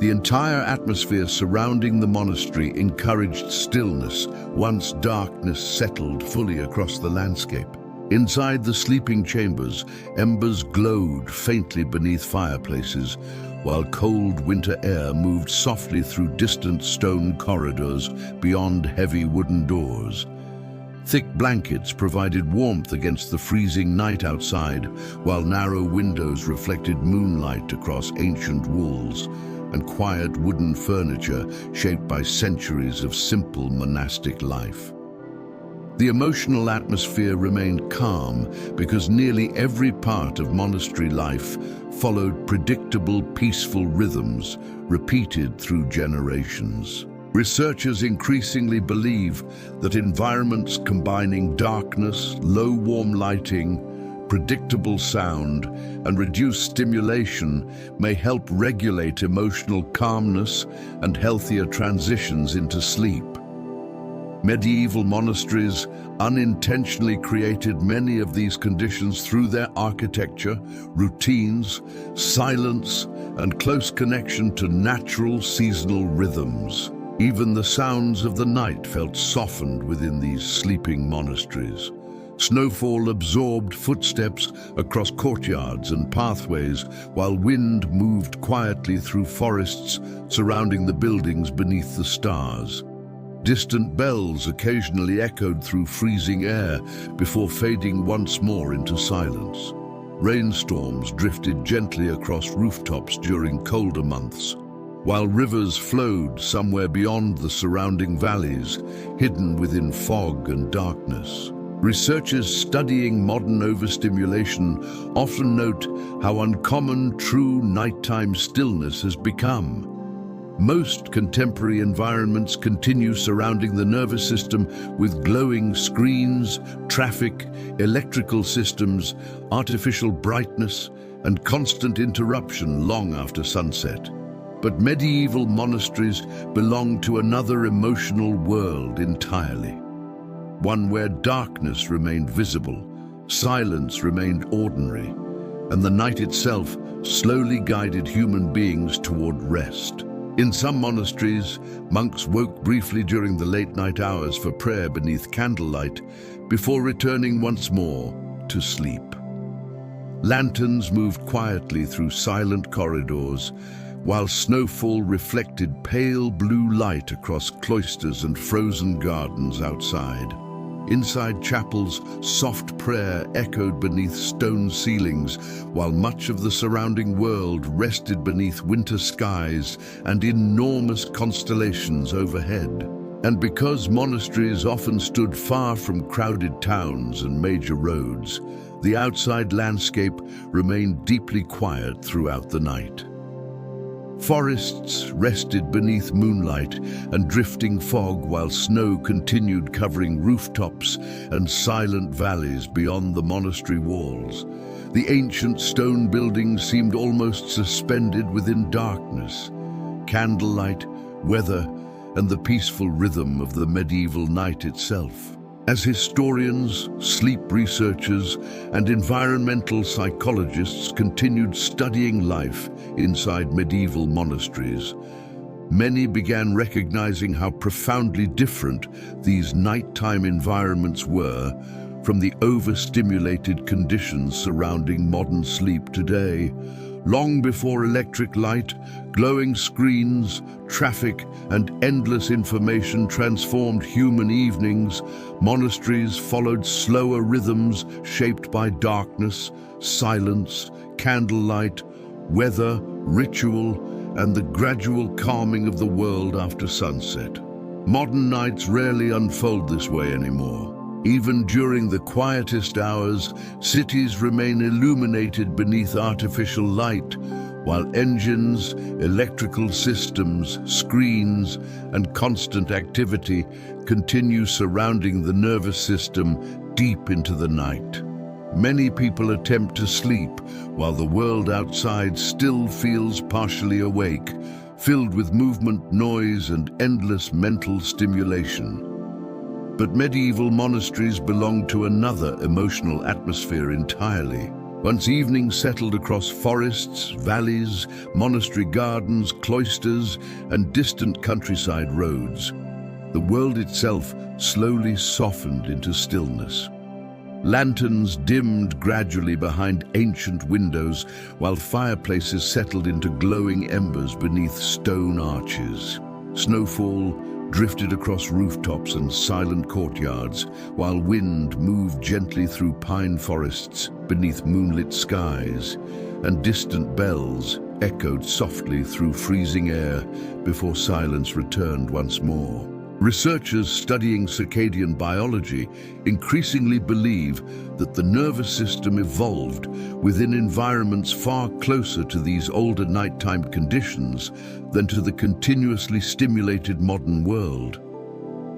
S1: The entire atmosphere surrounding the monastery encouraged stillness once darkness settled fully across the landscape. Inside the sleeping chambers, embers glowed faintly beneath fireplaces, while cold winter air moved softly through distant stone corridors beyond heavy wooden doors. Thick blankets provided warmth against the freezing night outside, while narrow windows reflected moonlight across ancient walls and quiet wooden furniture shaped by centuries of simple monastic life. The emotional atmosphere remained calm because nearly every part of monastery life followed predictable, peaceful rhythms repeated through generations. Researchers increasingly believe that environments combining darkness, low warm lighting, predictable sound, and reduced stimulation may help regulate emotional calmness and healthier transitions into sleep. Medieval monasteries unintentionally created many of these conditions through their architecture, routines, silence, and close connection to natural seasonal rhythms. Even the sounds of the night felt softened within these sleeping monasteries. Snowfall absorbed footsteps across courtyards and pathways, while wind moved quietly through forests surrounding the buildings beneath the stars. Distant bells occasionally echoed through freezing air before fading once more into silence. Rainstorms drifted gently across rooftops during colder months, while rivers flowed somewhere beyond the surrounding valleys, hidden within fog and darkness. Researchers studying modern overstimulation often note how uncommon true nighttime stillness has become. Most contemporary environments continue surrounding the nervous system with glowing screens, traffic, electrical systems, artificial brightness, and constant interruption long after sunset. But medieval monasteries belonged to another emotional world entirely. One where darkness remained visible, silence remained ordinary, and the night itself slowly guided human beings toward rest. In some monasteries, monks woke briefly during the late night hours for prayer beneath candlelight before returning once more to sleep. Lanterns moved quietly through silent corridors, while snowfall reflected pale blue light across cloisters and frozen gardens outside. Inside chapels, soft prayer echoed beneath stone ceilings, while much of the surrounding world rested beneath winter skies and enormous constellations overhead. And because monasteries often stood far from crowded towns and major roads, the outside landscape remained deeply quiet throughout the night. Forests rested beneath moonlight and drifting fog while snow continued covering rooftops and silent valleys beyond the monastery walls. The ancient stone buildings seemed almost suspended within darkness. Candlelight, weather, and the peaceful rhythm of the medieval night itself. As historians, sleep researchers, and environmental psychologists continued studying life inside medieval monasteries, many began recognizing how profoundly different these nighttime environments were from the overstimulated conditions surrounding modern sleep today. Long before electric light, glowing screens, traffic, and endless information transformed human evenings, monasteries followed slower rhythms shaped by darkness, silence, candlelight, weather, ritual, and the gradual calming of the world after sunset. Modern nights rarely unfold this way anymore. Even during the quietest hours, cities remain illuminated beneath artificial light, while engines, electrical systems, screens, and constant activity continue surrounding the nervous system deep into the night. Many people attempt to sleep while the world outside still feels partially awake, filled with movement, noise, and endless mental stimulation. But medieval monasteries belonged to another emotional atmosphere entirely. Once evening settled across forests, valleys, monastery gardens, cloisters, and distant countryside roads, the world itself slowly softened into stillness. Lanterns dimmed gradually behind ancient windows, while fireplaces settled into glowing embers beneath stone arches. Snowfall drifted across rooftops and silent courtyards, while wind moved gently through pine forests beneath moonlit skies, and distant bells echoed softly through freezing air before silence returned once more. Researchers studying circadian biology increasingly believe that the nervous system evolved within environments far closer to these older nighttime conditions than to the continuously stimulated modern world.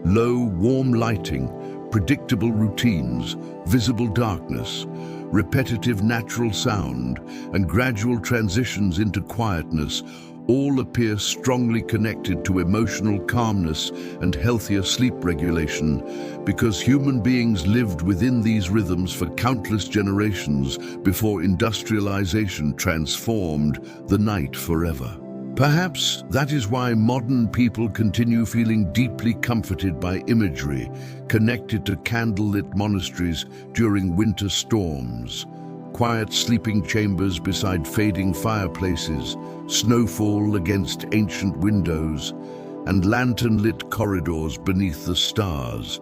S1: Low, warm lighting, predictable routines, visible darkness, repetitive natural sound, and gradual transitions into quietness all appear strongly connected to emotional calmness and healthier sleep regulation, because human beings lived within these rhythms for countless generations before industrialization transformed the night forever. Perhaps that is why modern people continue feeling deeply comforted by imagery connected to candlelit monasteries during winter storms. Quiet sleeping chambers beside fading fireplaces, snowfall against ancient windows, and lantern-lit corridors beneath the stars.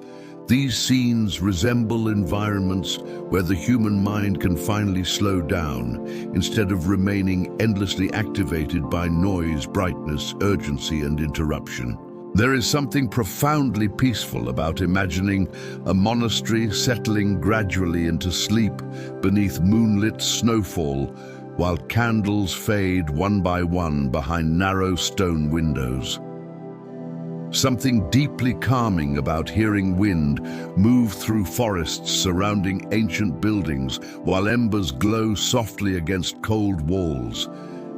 S1: These scenes resemble environments where the human mind can finally slow down instead of remaining endlessly activated by noise, brightness, urgency, and interruption. There is something profoundly peaceful about imagining a monastery settling gradually into sleep beneath moonlit snowfall, while candles fade one by one behind narrow stone windows. Something deeply calming about hearing wind move through forests surrounding ancient buildings, while embers glow softly against cold walls,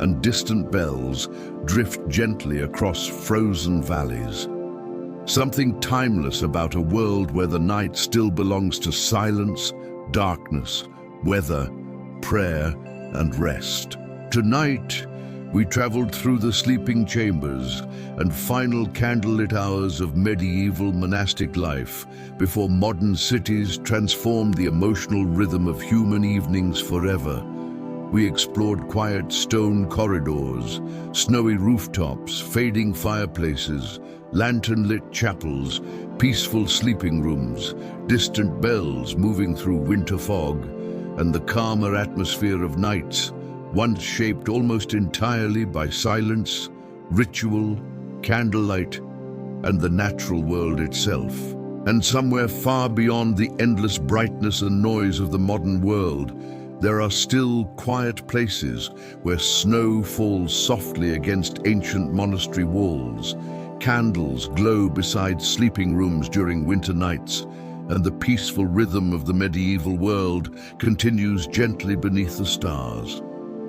S1: and distant bells drift gently across frozen valleys. Something timeless about a world where the night still belongs to silence, darkness, weather, prayer, and rest. Tonight, we traveled through the sleeping chambers and final candlelit hours of medieval monastic life before modern cities transformed the emotional rhythm of human evenings forever. We explored quiet stone corridors, snowy rooftops, fading fireplaces, lantern-lit chapels, peaceful sleeping rooms, distant bells moving through winter fog, and the calmer atmosphere of nights, once shaped almost entirely by silence, ritual, candlelight, and the natural world itself. And somewhere far beyond the endless brightness and noise of the modern world, There are still quiet places where snow falls softly against ancient monastery walls, candles glow beside sleeping rooms during winter nights, and the peaceful rhythm of the medieval world continues gently beneath the stars,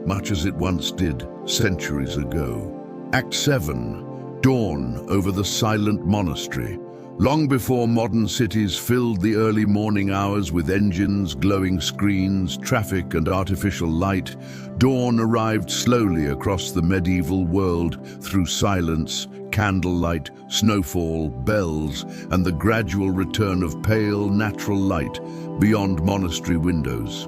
S1: much as it once did centuries ago. Act 7. Dawn over the silent monastery. Long before modern cities filled the early morning hours with engines, glowing screens, traffic, and artificial light, dawn arrived slowly across the medieval world through silence, candlelight, snowfall, bells, and the gradual return of pale, natural light beyond monastery windows.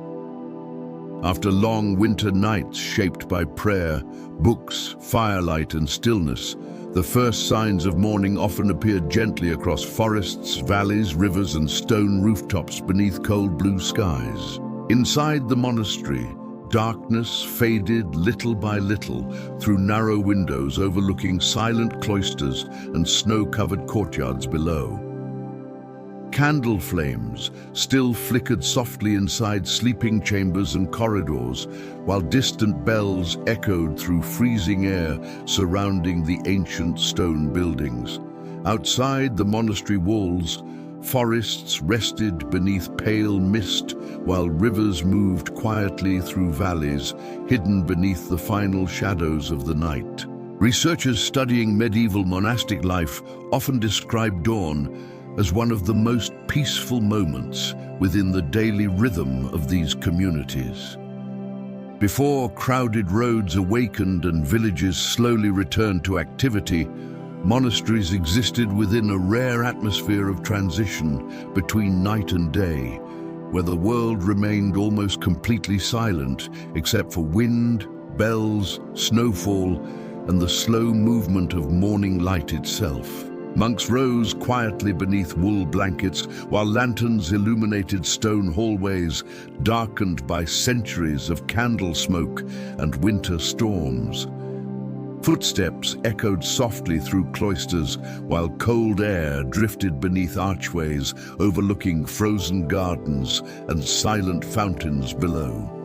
S1: After long winter nights shaped by prayer, books, firelight, and stillness, the first signs of morning often appeared gently across forests, valleys, rivers, and stone rooftops beneath cold blue skies. Inside the monastery, darkness faded little by little through narrow windows overlooking silent cloisters and snow-covered courtyards below. Candle flames still flickered softly inside sleeping chambers and corridors, while distant bells echoed through freezing air surrounding the ancient stone buildings. Outside the monastery walls, forests rested beneath pale mist, while rivers moved quietly through valleys, hidden beneath the final shadows of the night. Researchers studying medieval monastic life often describe dawn as one of the most peaceful moments within the daily rhythm of these communities. Before crowded roads awakened and villages slowly returned to activity, monasteries existed within a rare atmosphere of transition between night and day, where the world remained almost completely silent except for wind, bells, snowfall, and the slow movement of morning light itself. Monks rose quietly beneath wool blankets, while lanterns illuminated stone hallways, darkened by centuries of candle smoke and winter storms. Footsteps echoed softly through cloisters, while cold air drifted beneath archways overlooking frozen gardens and silent fountains below.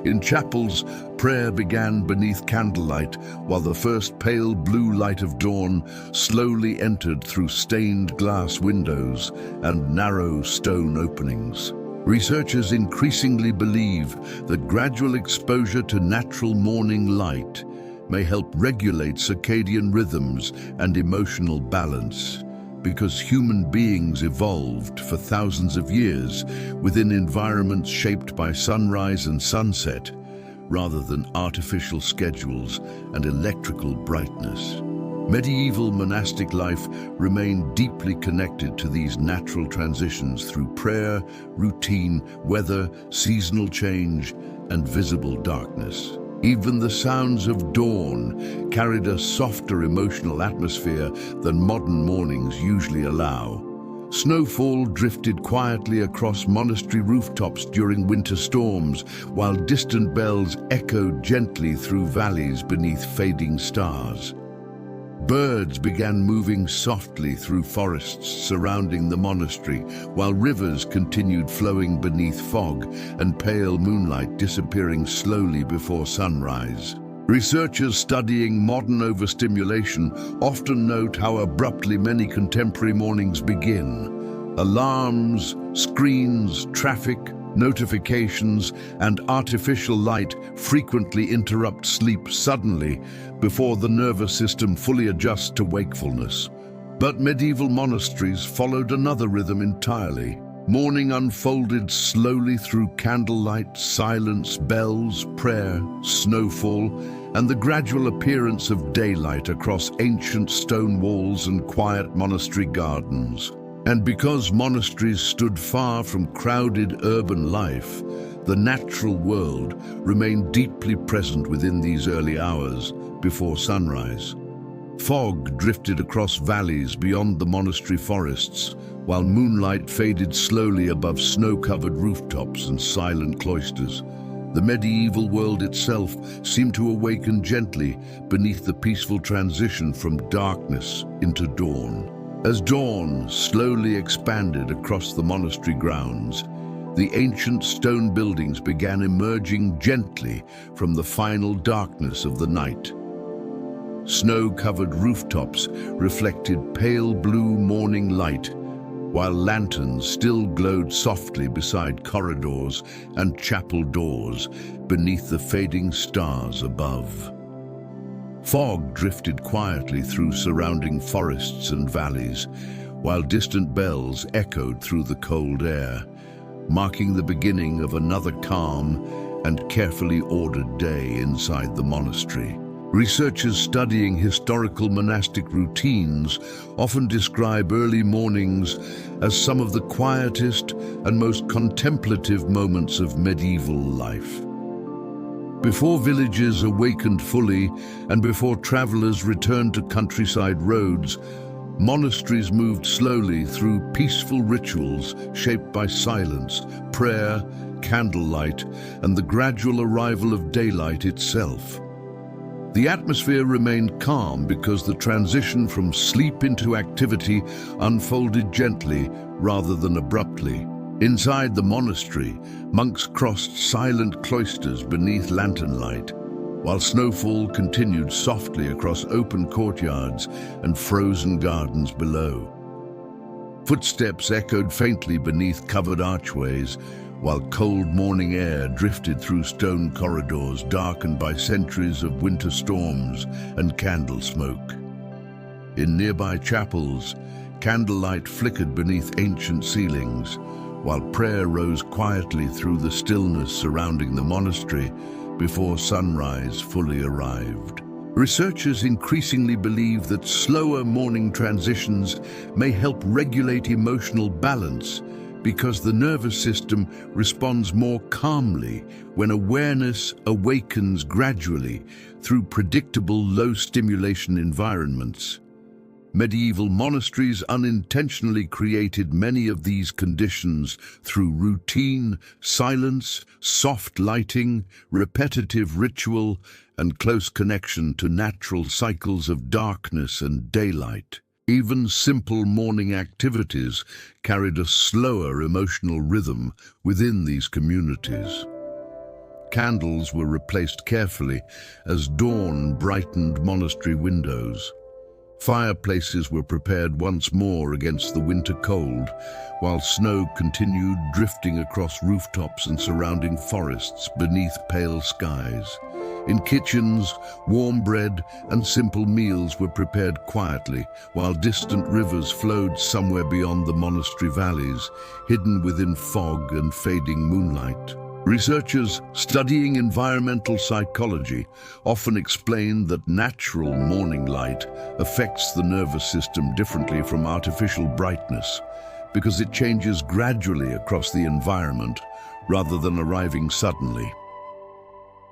S1: In chapels, prayer began beneath candlelight, while the first pale blue light of dawn slowly entered through stained glass windows and narrow stone openings. Researchers increasingly believe that gradual exposure to natural morning light may help regulate circadian rhythms and emotional balance, because human beings evolved for thousands of years within environments shaped by sunrise and sunset, rather than artificial schedules and electrical brightness. Medieval monastic life remained deeply connected to these natural transitions through prayer, routine, weather, seasonal change, and visible darkness. Even the sounds of dawn carried a softer emotional atmosphere than modern mornings usually allow. Snowfall drifted quietly across monastery rooftops during winter storms, while distant bells echoed gently through valleys beneath fading stars. Birds began moving softly through forests surrounding the monastery, while rivers continued flowing beneath fog and pale moonlight disappearing slowly before sunrise. Researchers studying modern overstimulation often note how abruptly many contemporary mornings begin. Alarms, screens, traffic, notifications, and artificial light frequently interrupt sleep suddenly before the nervous system fully adjusts to wakefulness. But medieval monasteries followed another rhythm entirely. Morning unfolded slowly through candlelight, silence, bells, prayer, snowfall, and the gradual appearance of daylight across ancient stone walls and quiet monastery gardens. And because monasteries stood far from crowded urban life, the natural world remained deeply present within these early hours before sunrise. Fog drifted across valleys beyond the monastery forests, while moonlight faded slowly above snow-covered rooftops and silent cloisters. The medieval world itself seemed to awaken gently beneath the peaceful transition from darkness into dawn. As dawn slowly expanded across the monastery grounds, the ancient stone buildings began emerging gently from the final darkness of the night. Snow-covered rooftops reflected pale blue morning light, while lanterns still glowed softly beside corridors and chapel doors beneath the fading stars above. Fog drifted quietly through surrounding forests and valleys, while distant bells echoed through the cold air, marking the beginning of another calm and carefully ordered day inside the monastery. Researchers studying historical monastic routines often describe early mornings as some of the quietest and most contemplative moments of medieval life. Before villages awakened fully and before travelers returned to countryside roads, monasteries moved slowly through peaceful rituals shaped by silence, prayer, candlelight, and the gradual arrival of daylight itself. The atmosphere remained calm because the transition from sleep into activity unfolded gently rather than abruptly. Inside the monastery, monks crossed silent cloisters beneath lantern light, while snowfall continued softly across open courtyards and frozen gardens below. Footsteps echoed faintly beneath covered archways, while cold morning air drifted through stone corridors darkened by centuries of winter storms and candle smoke. In nearby chapels, candlelight flickered beneath ancient ceilings, while prayer rose quietly through the stillness surrounding the monastery before sunrise fully arrived. Researchers increasingly believe that slower morning transitions may help regulate emotional balance because the nervous system responds more calmly when awareness awakens gradually through predictable low-stimulation environments. Medieval monasteries unintentionally created many of these conditions through routine, silence, soft lighting, repetitive ritual, and close connection to natural cycles of darkness and daylight. Even simple morning activities carried a slower emotional rhythm within these communities. Candles were replaced carefully as dawn brightened monastery windows. Fireplaces were prepared once more against the winter cold, while snow continued drifting across rooftops and surrounding forests beneath pale skies. In kitchens, warm bread and simple meals were prepared quietly, while distant rivers flowed somewhere beyond the monastery valleys, hidden within fog and fading moonlight. Researchers studying environmental psychology often explain that natural morning light affects the nervous system differently from artificial brightness, because it changes gradually across the environment rather than arriving suddenly.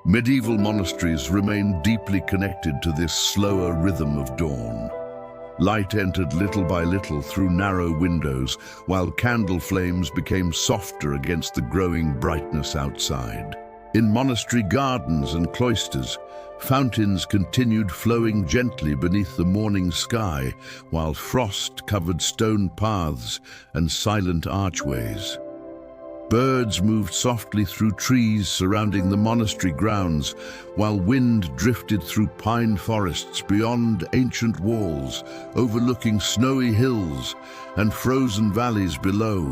S1: Medieval monasteries remained deeply connected to this slower rhythm of dawn. Light entered little by little through narrow windows, while candle flames became softer against the growing brightness outside. In monastery gardens and cloisters, fountains continued flowing gently beneath the morning sky, while frost covered stone paths and silent archways. Birds moved softly through trees surrounding the monastery grounds, while wind drifted through pine forests beyond ancient walls, overlooking snowy hills and frozen valleys below.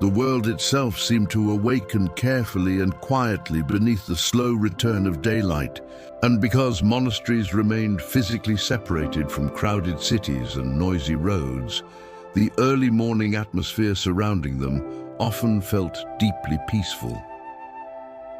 S1: The world itself seemed to awaken carefully and quietly beneath the slow return of daylight, and because monasteries remained physically separated from crowded cities and noisy roads, the early morning atmosphere surrounding them often felt deeply peaceful.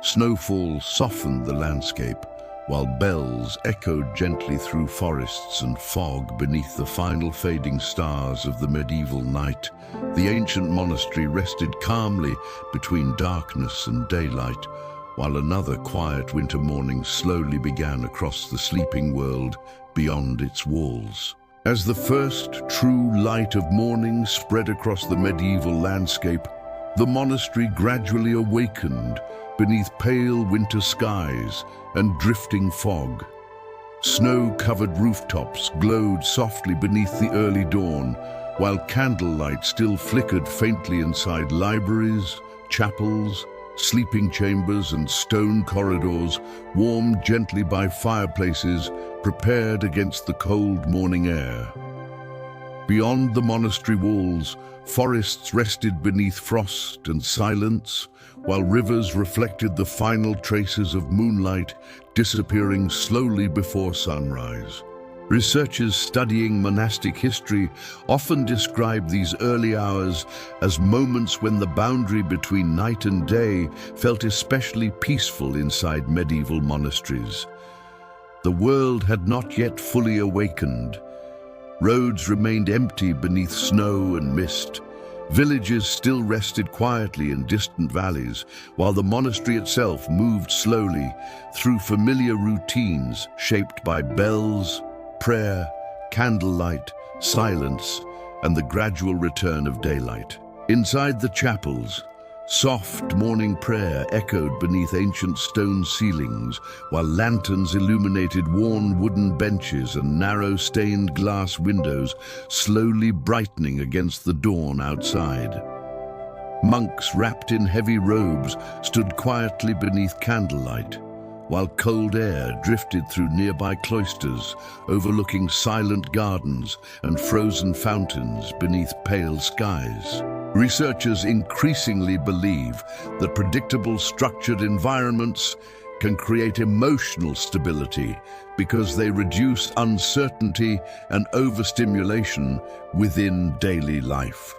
S1: Snowfall softened the landscape, while bells echoed gently through forests and fog beneath the final fading stars of the medieval night. The ancient monastery rested calmly between darkness and daylight, while another quiet winter morning slowly began across the sleeping world beyond its walls. As the first true light of morning spread across the medieval landscape, the monastery gradually awakened beneath pale winter skies and drifting fog. Snow-covered rooftops glowed softly beneath the early dawn, while candlelight still flickered faintly inside libraries, chapels, sleeping chambers and stone corridors, warmed gently by fireplaces prepared against the cold morning air. Beyond the monastery walls, forests rested beneath frost and silence, while rivers reflected the final traces of moonlight disappearing slowly before sunrise. Researchers studying monastic history often describe these early hours as moments when the boundary between night and day felt especially peaceful inside medieval monasteries. The world had not yet fully awakened. Roads remained empty beneath snow and mist. Villages still rested quietly in distant valleys, while the monastery itself moved slowly through familiar routines shaped by bells, prayer, candlelight, silence, and the gradual return of daylight. Inside the chapels, soft morning prayer echoed beneath ancient stone ceilings, while lanterns illuminated worn wooden benches and narrow stained glass windows, slowly brightening against the dawn outside. Monks wrapped in heavy robes stood quietly beneath candlelight, while cold air drifted through nearby cloisters, overlooking silent gardens and frozen fountains beneath pale skies. Researchers increasingly believe that predictable, structured environments can create emotional stability because they reduce uncertainty and overstimulation within daily life.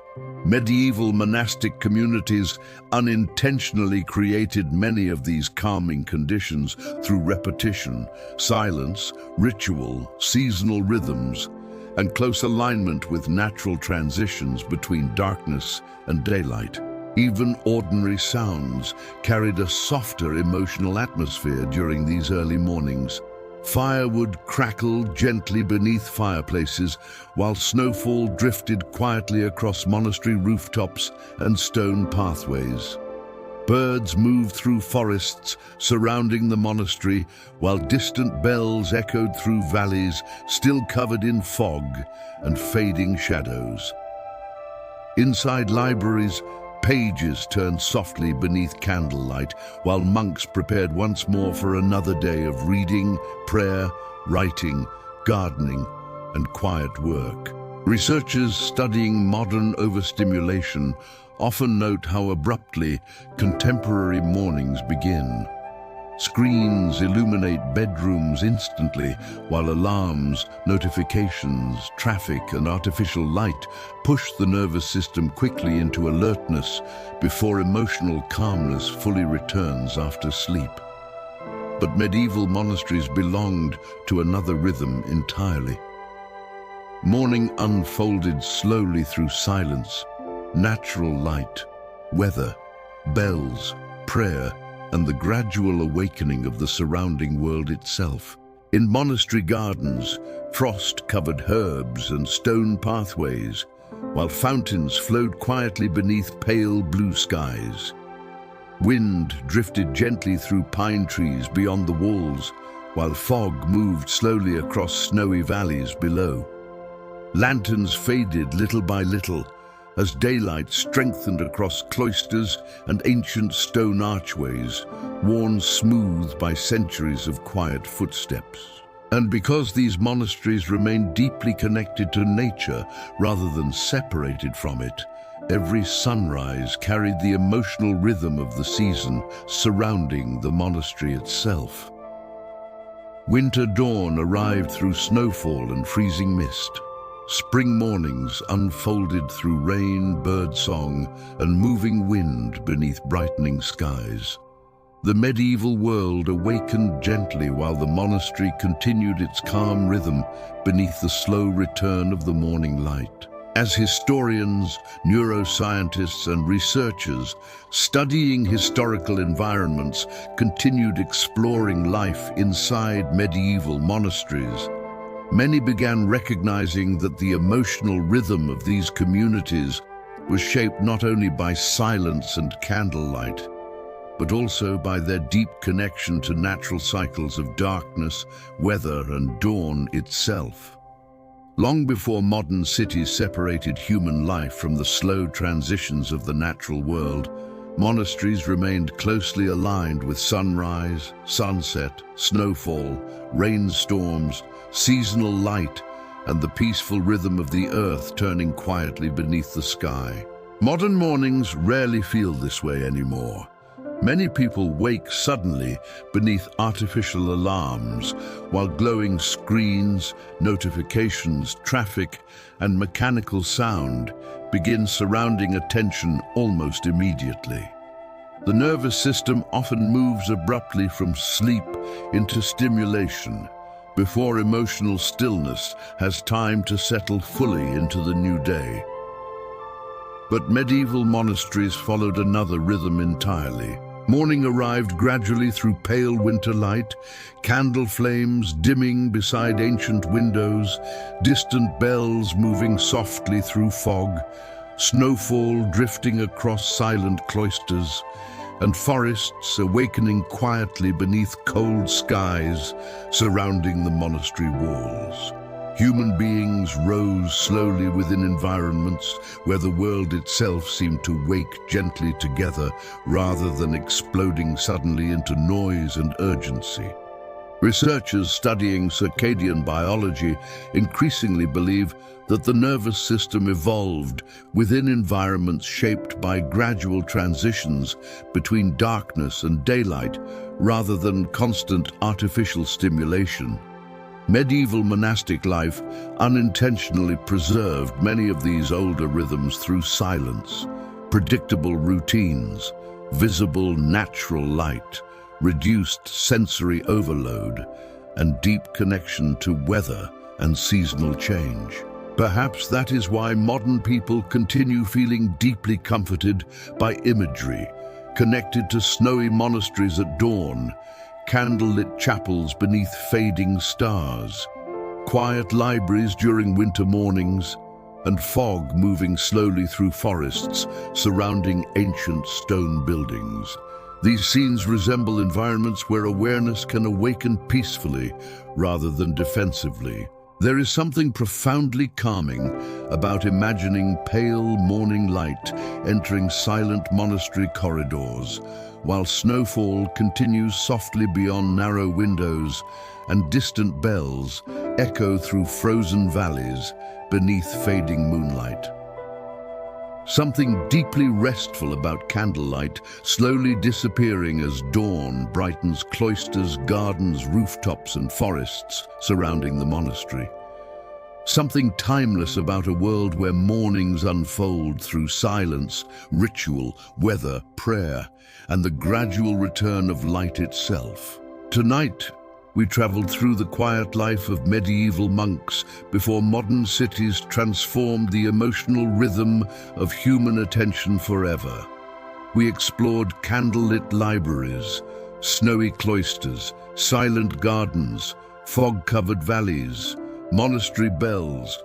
S1: Medieval monastic communities unintentionally created many of these calming conditions through repetition, silence, ritual, seasonal rhythms, and close alignment with natural transitions between darkness and daylight. Even ordinary sounds carried a softer emotional atmosphere during these early mornings. Firewood crackled gently beneath fireplaces, while snowfall drifted quietly across monastery rooftops and stone pathways. Birds moved through forests surrounding the monastery, while distant bells echoed through valleys still covered in fog and fading shadows. Inside libraries, pages turned softly beneath candlelight, while monks prepared once more for another day of reading, prayer, writing, gardening, and quiet work. Researchers studying modern overstimulation often note how abruptly contemporary mornings begin. Screens illuminate bedrooms instantly, while alarms, notifications, traffic, and artificial light push the nervous system quickly into alertness before emotional calmness fully returns after sleep. But medieval monasteries belonged to another rhythm entirely. Morning unfolded slowly through silence, natural light, weather, bells, prayer, and the gradual awakening of the surrounding world itself. In monastery gardens, frost-covered herbs and stone pathways, while fountains flowed quietly beneath pale blue skies. Wind drifted gently through pine trees beyond the walls, while fog moved slowly across snowy valleys below. Lanterns faded little by little, as daylight strengthened across cloisters and ancient stone archways, worn smooth by centuries of quiet footsteps. And because these monasteries remained deeply connected to nature rather than separated from it, every sunrise carried the emotional rhythm of the season surrounding the monastery itself. Winter dawn arrived through snowfall and freezing mist. Spring mornings unfolded through rain, birdsong, and moving wind beneath brightening skies. The medieval world awakened gently while the monastery continued its calm rhythm beneath the slow return of the morning light. As historians, neuroscientists, and researchers studying historical environments continued exploring life inside medieval monasteries, many began recognizing that the emotional rhythm of these communities was shaped not only by silence and candlelight, but also by their deep connection to natural cycles of darkness, weather, and dawn itself. Long before modern cities separated human life from the slow transitions of the natural world, monasteries remained closely aligned with sunrise, sunset, snowfall, rainstorms, seasonal light, and the peaceful rhythm of the earth turning quietly beneath the sky. Modern mornings rarely feel this way anymore. Many people wake suddenly beneath artificial alarms, while glowing screens, notifications, traffic, and mechanical sound begin surrounding attention almost immediately. The nervous system often moves abruptly from sleep into stimulation, before emotional stillness has time to settle fully into the new day. But medieval monasteries followed another rhythm entirely. Morning arrived gradually through pale winter light, candle flames dimming beside ancient windows, distant bells moving softly through fog, snowfall drifting across silent cloisters, and forests awakening quietly beneath cold skies surrounding the monastery walls. Human beings rose slowly within environments where the world itself seemed to wake gently together rather than exploding suddenly into noise and urgency. Researchers studying circadian biology increasingly believe that the nervous system evolved within environments shaped by gradual transitions between darkness and daylight rather than constant artificial stimulation. Medieval monastic life unintentionally preserved many of these older rhythms through silence, predictable routines, visible natural light, reduced sensory overload, and deep connection to weather and seasonal change. Perhaps that is why modern people continue feeling deeply comforted by imagery, connected to snowy monasteries at dawn, candlelit chapels beneath fading stars, quiet libraries during winter mornings, and fog moving slowly through forests surrounding ancient stone buildings. These scenes resemble environments where awareness can awaken peacefully rather than defensively. There is something profoundly calming about imagining pale morning light entering silent monastery corridors, while snowfall continues softly beyond narrow windows and distant bells echo through frozen valleys beneath fading moonlight. Something deeply restful about candlelight slowly disappearing as dawn brightens cloisters, gardens, rooftops, and forests surrounding the monastery. Something timeless about a world where mornings unfold through silence, ritual, weather, prayer, and the gradual return of light itself. Tonight, we traveled through the quiet life of medieval monks before modern cities transformed the emotional rhythm of human attention forever. We explored candlelit libraries, snowy cloisters, silent gardens, fog-covered valleys, monastery bells,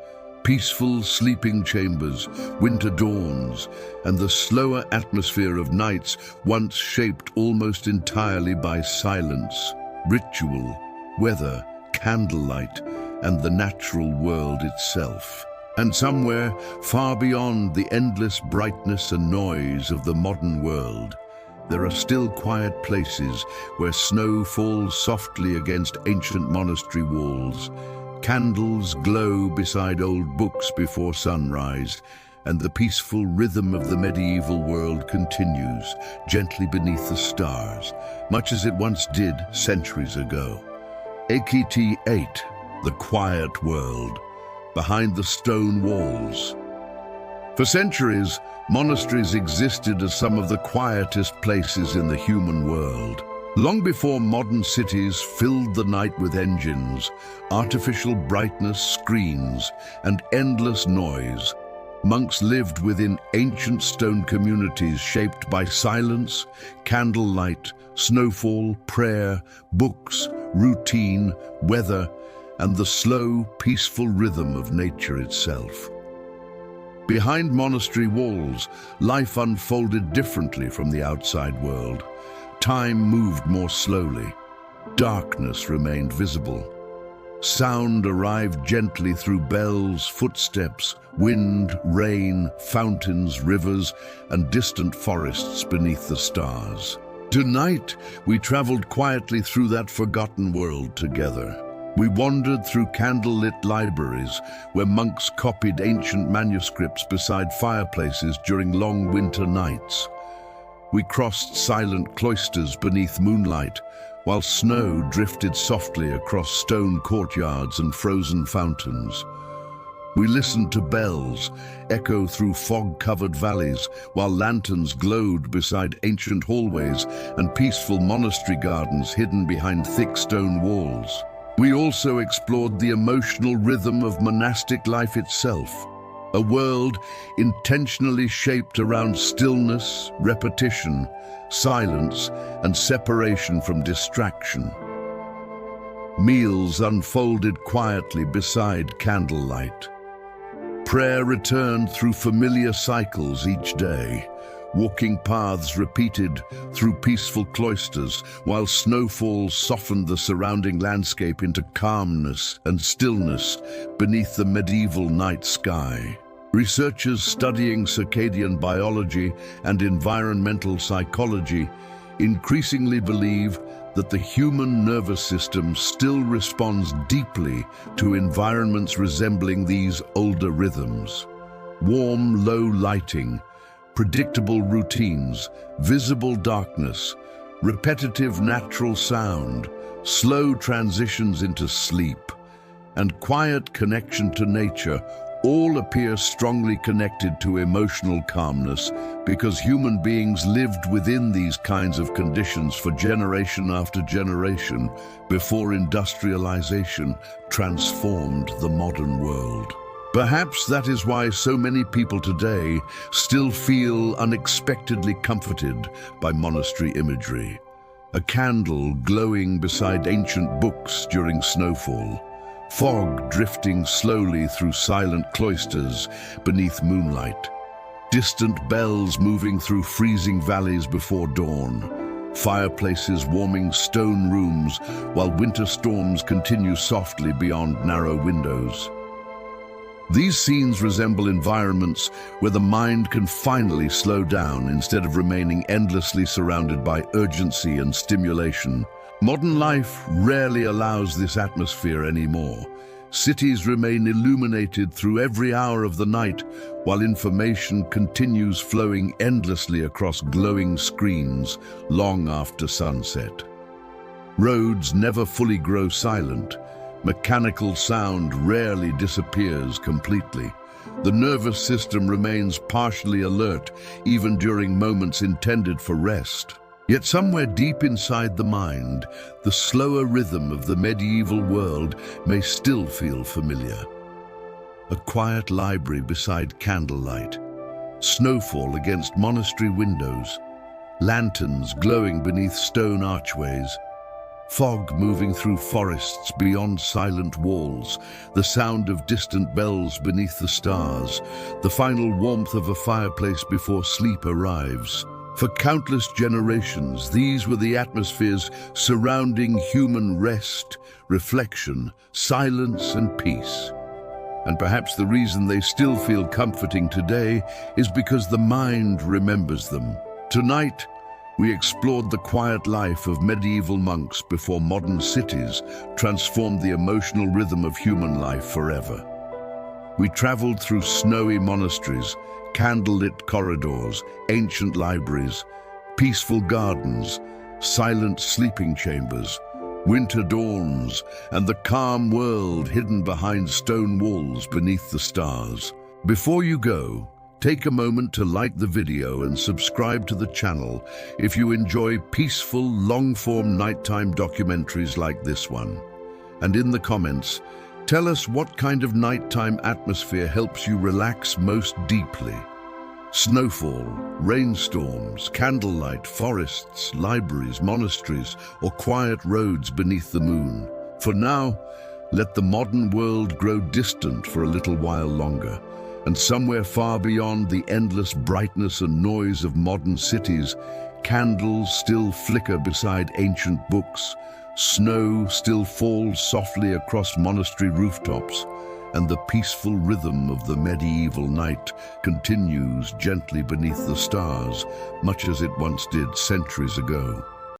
S1: peaceful sleeping chambers, winter dawns, and the slower atmosphere of nights once shaped almost entirely by silence, ritual, weather, candlelight, and the natural world itself. And somewhere far beyond the endless brightness and noise of the modern world, there are still quiet places where snow falls softly against ancient monastery walls, candles glow beside old books before sunrise, and the peaceful rhythm of the medieval world continues gently beneath the stars, much as it once did centuries ago. AKT 8, the quiet world, behind the stone walls. For centuries, monasteries existed as some of the quietest places in the human world. Long before modern cities filled the night with engines, artificial brightness, screens, and endless noise, monks lived within ancient stone communities shaped by silence, candlelight, snowfall, prayer, books, routine, weather, and the slow, peaceful rhythm of nature itself. Behind monastery walls, life unfolded differently from the outside world. Time moved more slowly. Darkness remained visible. Sound arrived gently through bells, footsteps, wind, rain, fountains, rivers, and distant forests beneath the stars. Tonight, we traveled quietly through that forgotten world together. We wandered through candlelit libraries, where monks copied ancient manuscripts beside fireplaces during long winter nights. We crossed silent cloisters beneath moonlight, while snow drifted softly across stone courtyards and frozen fountains. We listened to bells echo through fog-covered valleys, while lanterns glowed beside ancient hallways and peaceful monastery gardens hidden behind thick stone walls. We also explored the emotional rhythm of monastic life itself, a world intentionally shaped around stillness, repetition, silence, and separation from distraction. Meals unfolded quietly beside candlelight. Prayer returned through familiar cycles each day. Walking paths repeated through peaceful cloisters, while snowfalls softened the surrounding landscape into calmness and stillness beneath the medieval night sky. Researchers studying circadian biology and environmental psychology increasingly believe that the human nervous system still responds deeply to environments resembling these older rhythms. Warm, low lighting, predictable routines, visible darkness, repetitive natural sound, slow transitions into sleep, and quiet connection to nature all appear strongly connected to emotional calmness because human beings lived within these kinds of conditions for generation after generation before industrialization transformed the modern world. Perhaps that is why so many people today still feel unexpectedly comforted by monastery imagery. A candle glowing beside ancient books during snowfall, fog drifting slowly through silent cloisters beneath moonlight, distant bells moving through freezing valleys before dawn, fireplaces warming stone rooms while winter storms continue softly beyond narrow windows. These scenes resemble environments where the mind can finally slow down instead of remaining endlessly surrounded by urgency and stimulation. Modern life rarely allows this atmosphere anymore. Cities remain illuminated through every hour of the night, while information continues flowing endlessly across glowing screens long after sunset. Roads never fully grow silent. Mechanical sound rarely disappears completely. The nervous system remains partially alert even during moments intended for rest. Yet somewhere deep inside the mind, the slower rhythm of the medieval world may still feel familiar. A quiet library beside candlelight, snowfall against monastery windows, lanterns glowing beneath stone archways, fog moving through forests beyond silent walls, the sound of distant bells beneath the stars, the final warmth of a fireplace before sleep arrives. For countless generations, these were the atmospheres surrounding human rest, reflection, silence, and peace. And perhaps the reason they still feel comforting today is because the mind remembers them. Tonight, we explored the quiet life of medieval monks before modern cities transformed the emotional rhythm of human life forever. We traveled through snowy monasteries, candlelit corridors, ancient libraries, peaceful gardens, silent sleeping chambers, winter dawns, and the calm world hidden behind stone walls beneath the stars. Before you go, take a moment to like the video and subscribe to the channel if you enjoy peaceful, long-form nighttime documentaries like this one. And in the comments, tell us what kind of nighttime atmosphere helps you relax most deeply. Snowfall, rainstorms, candlelight, forests, libraries, monasteries, or quiet roads beneath the moon. For now, let the modern world grow distant for a little while longer, and somewhere far beyond the endless brightness and noise of modern cities, candles still flicker beside ancient books, Snow still falls softly across monastery rooftops, and the peaceful rhythm of the medieval night continues gently beneath the stars, much as it once did centuries ago.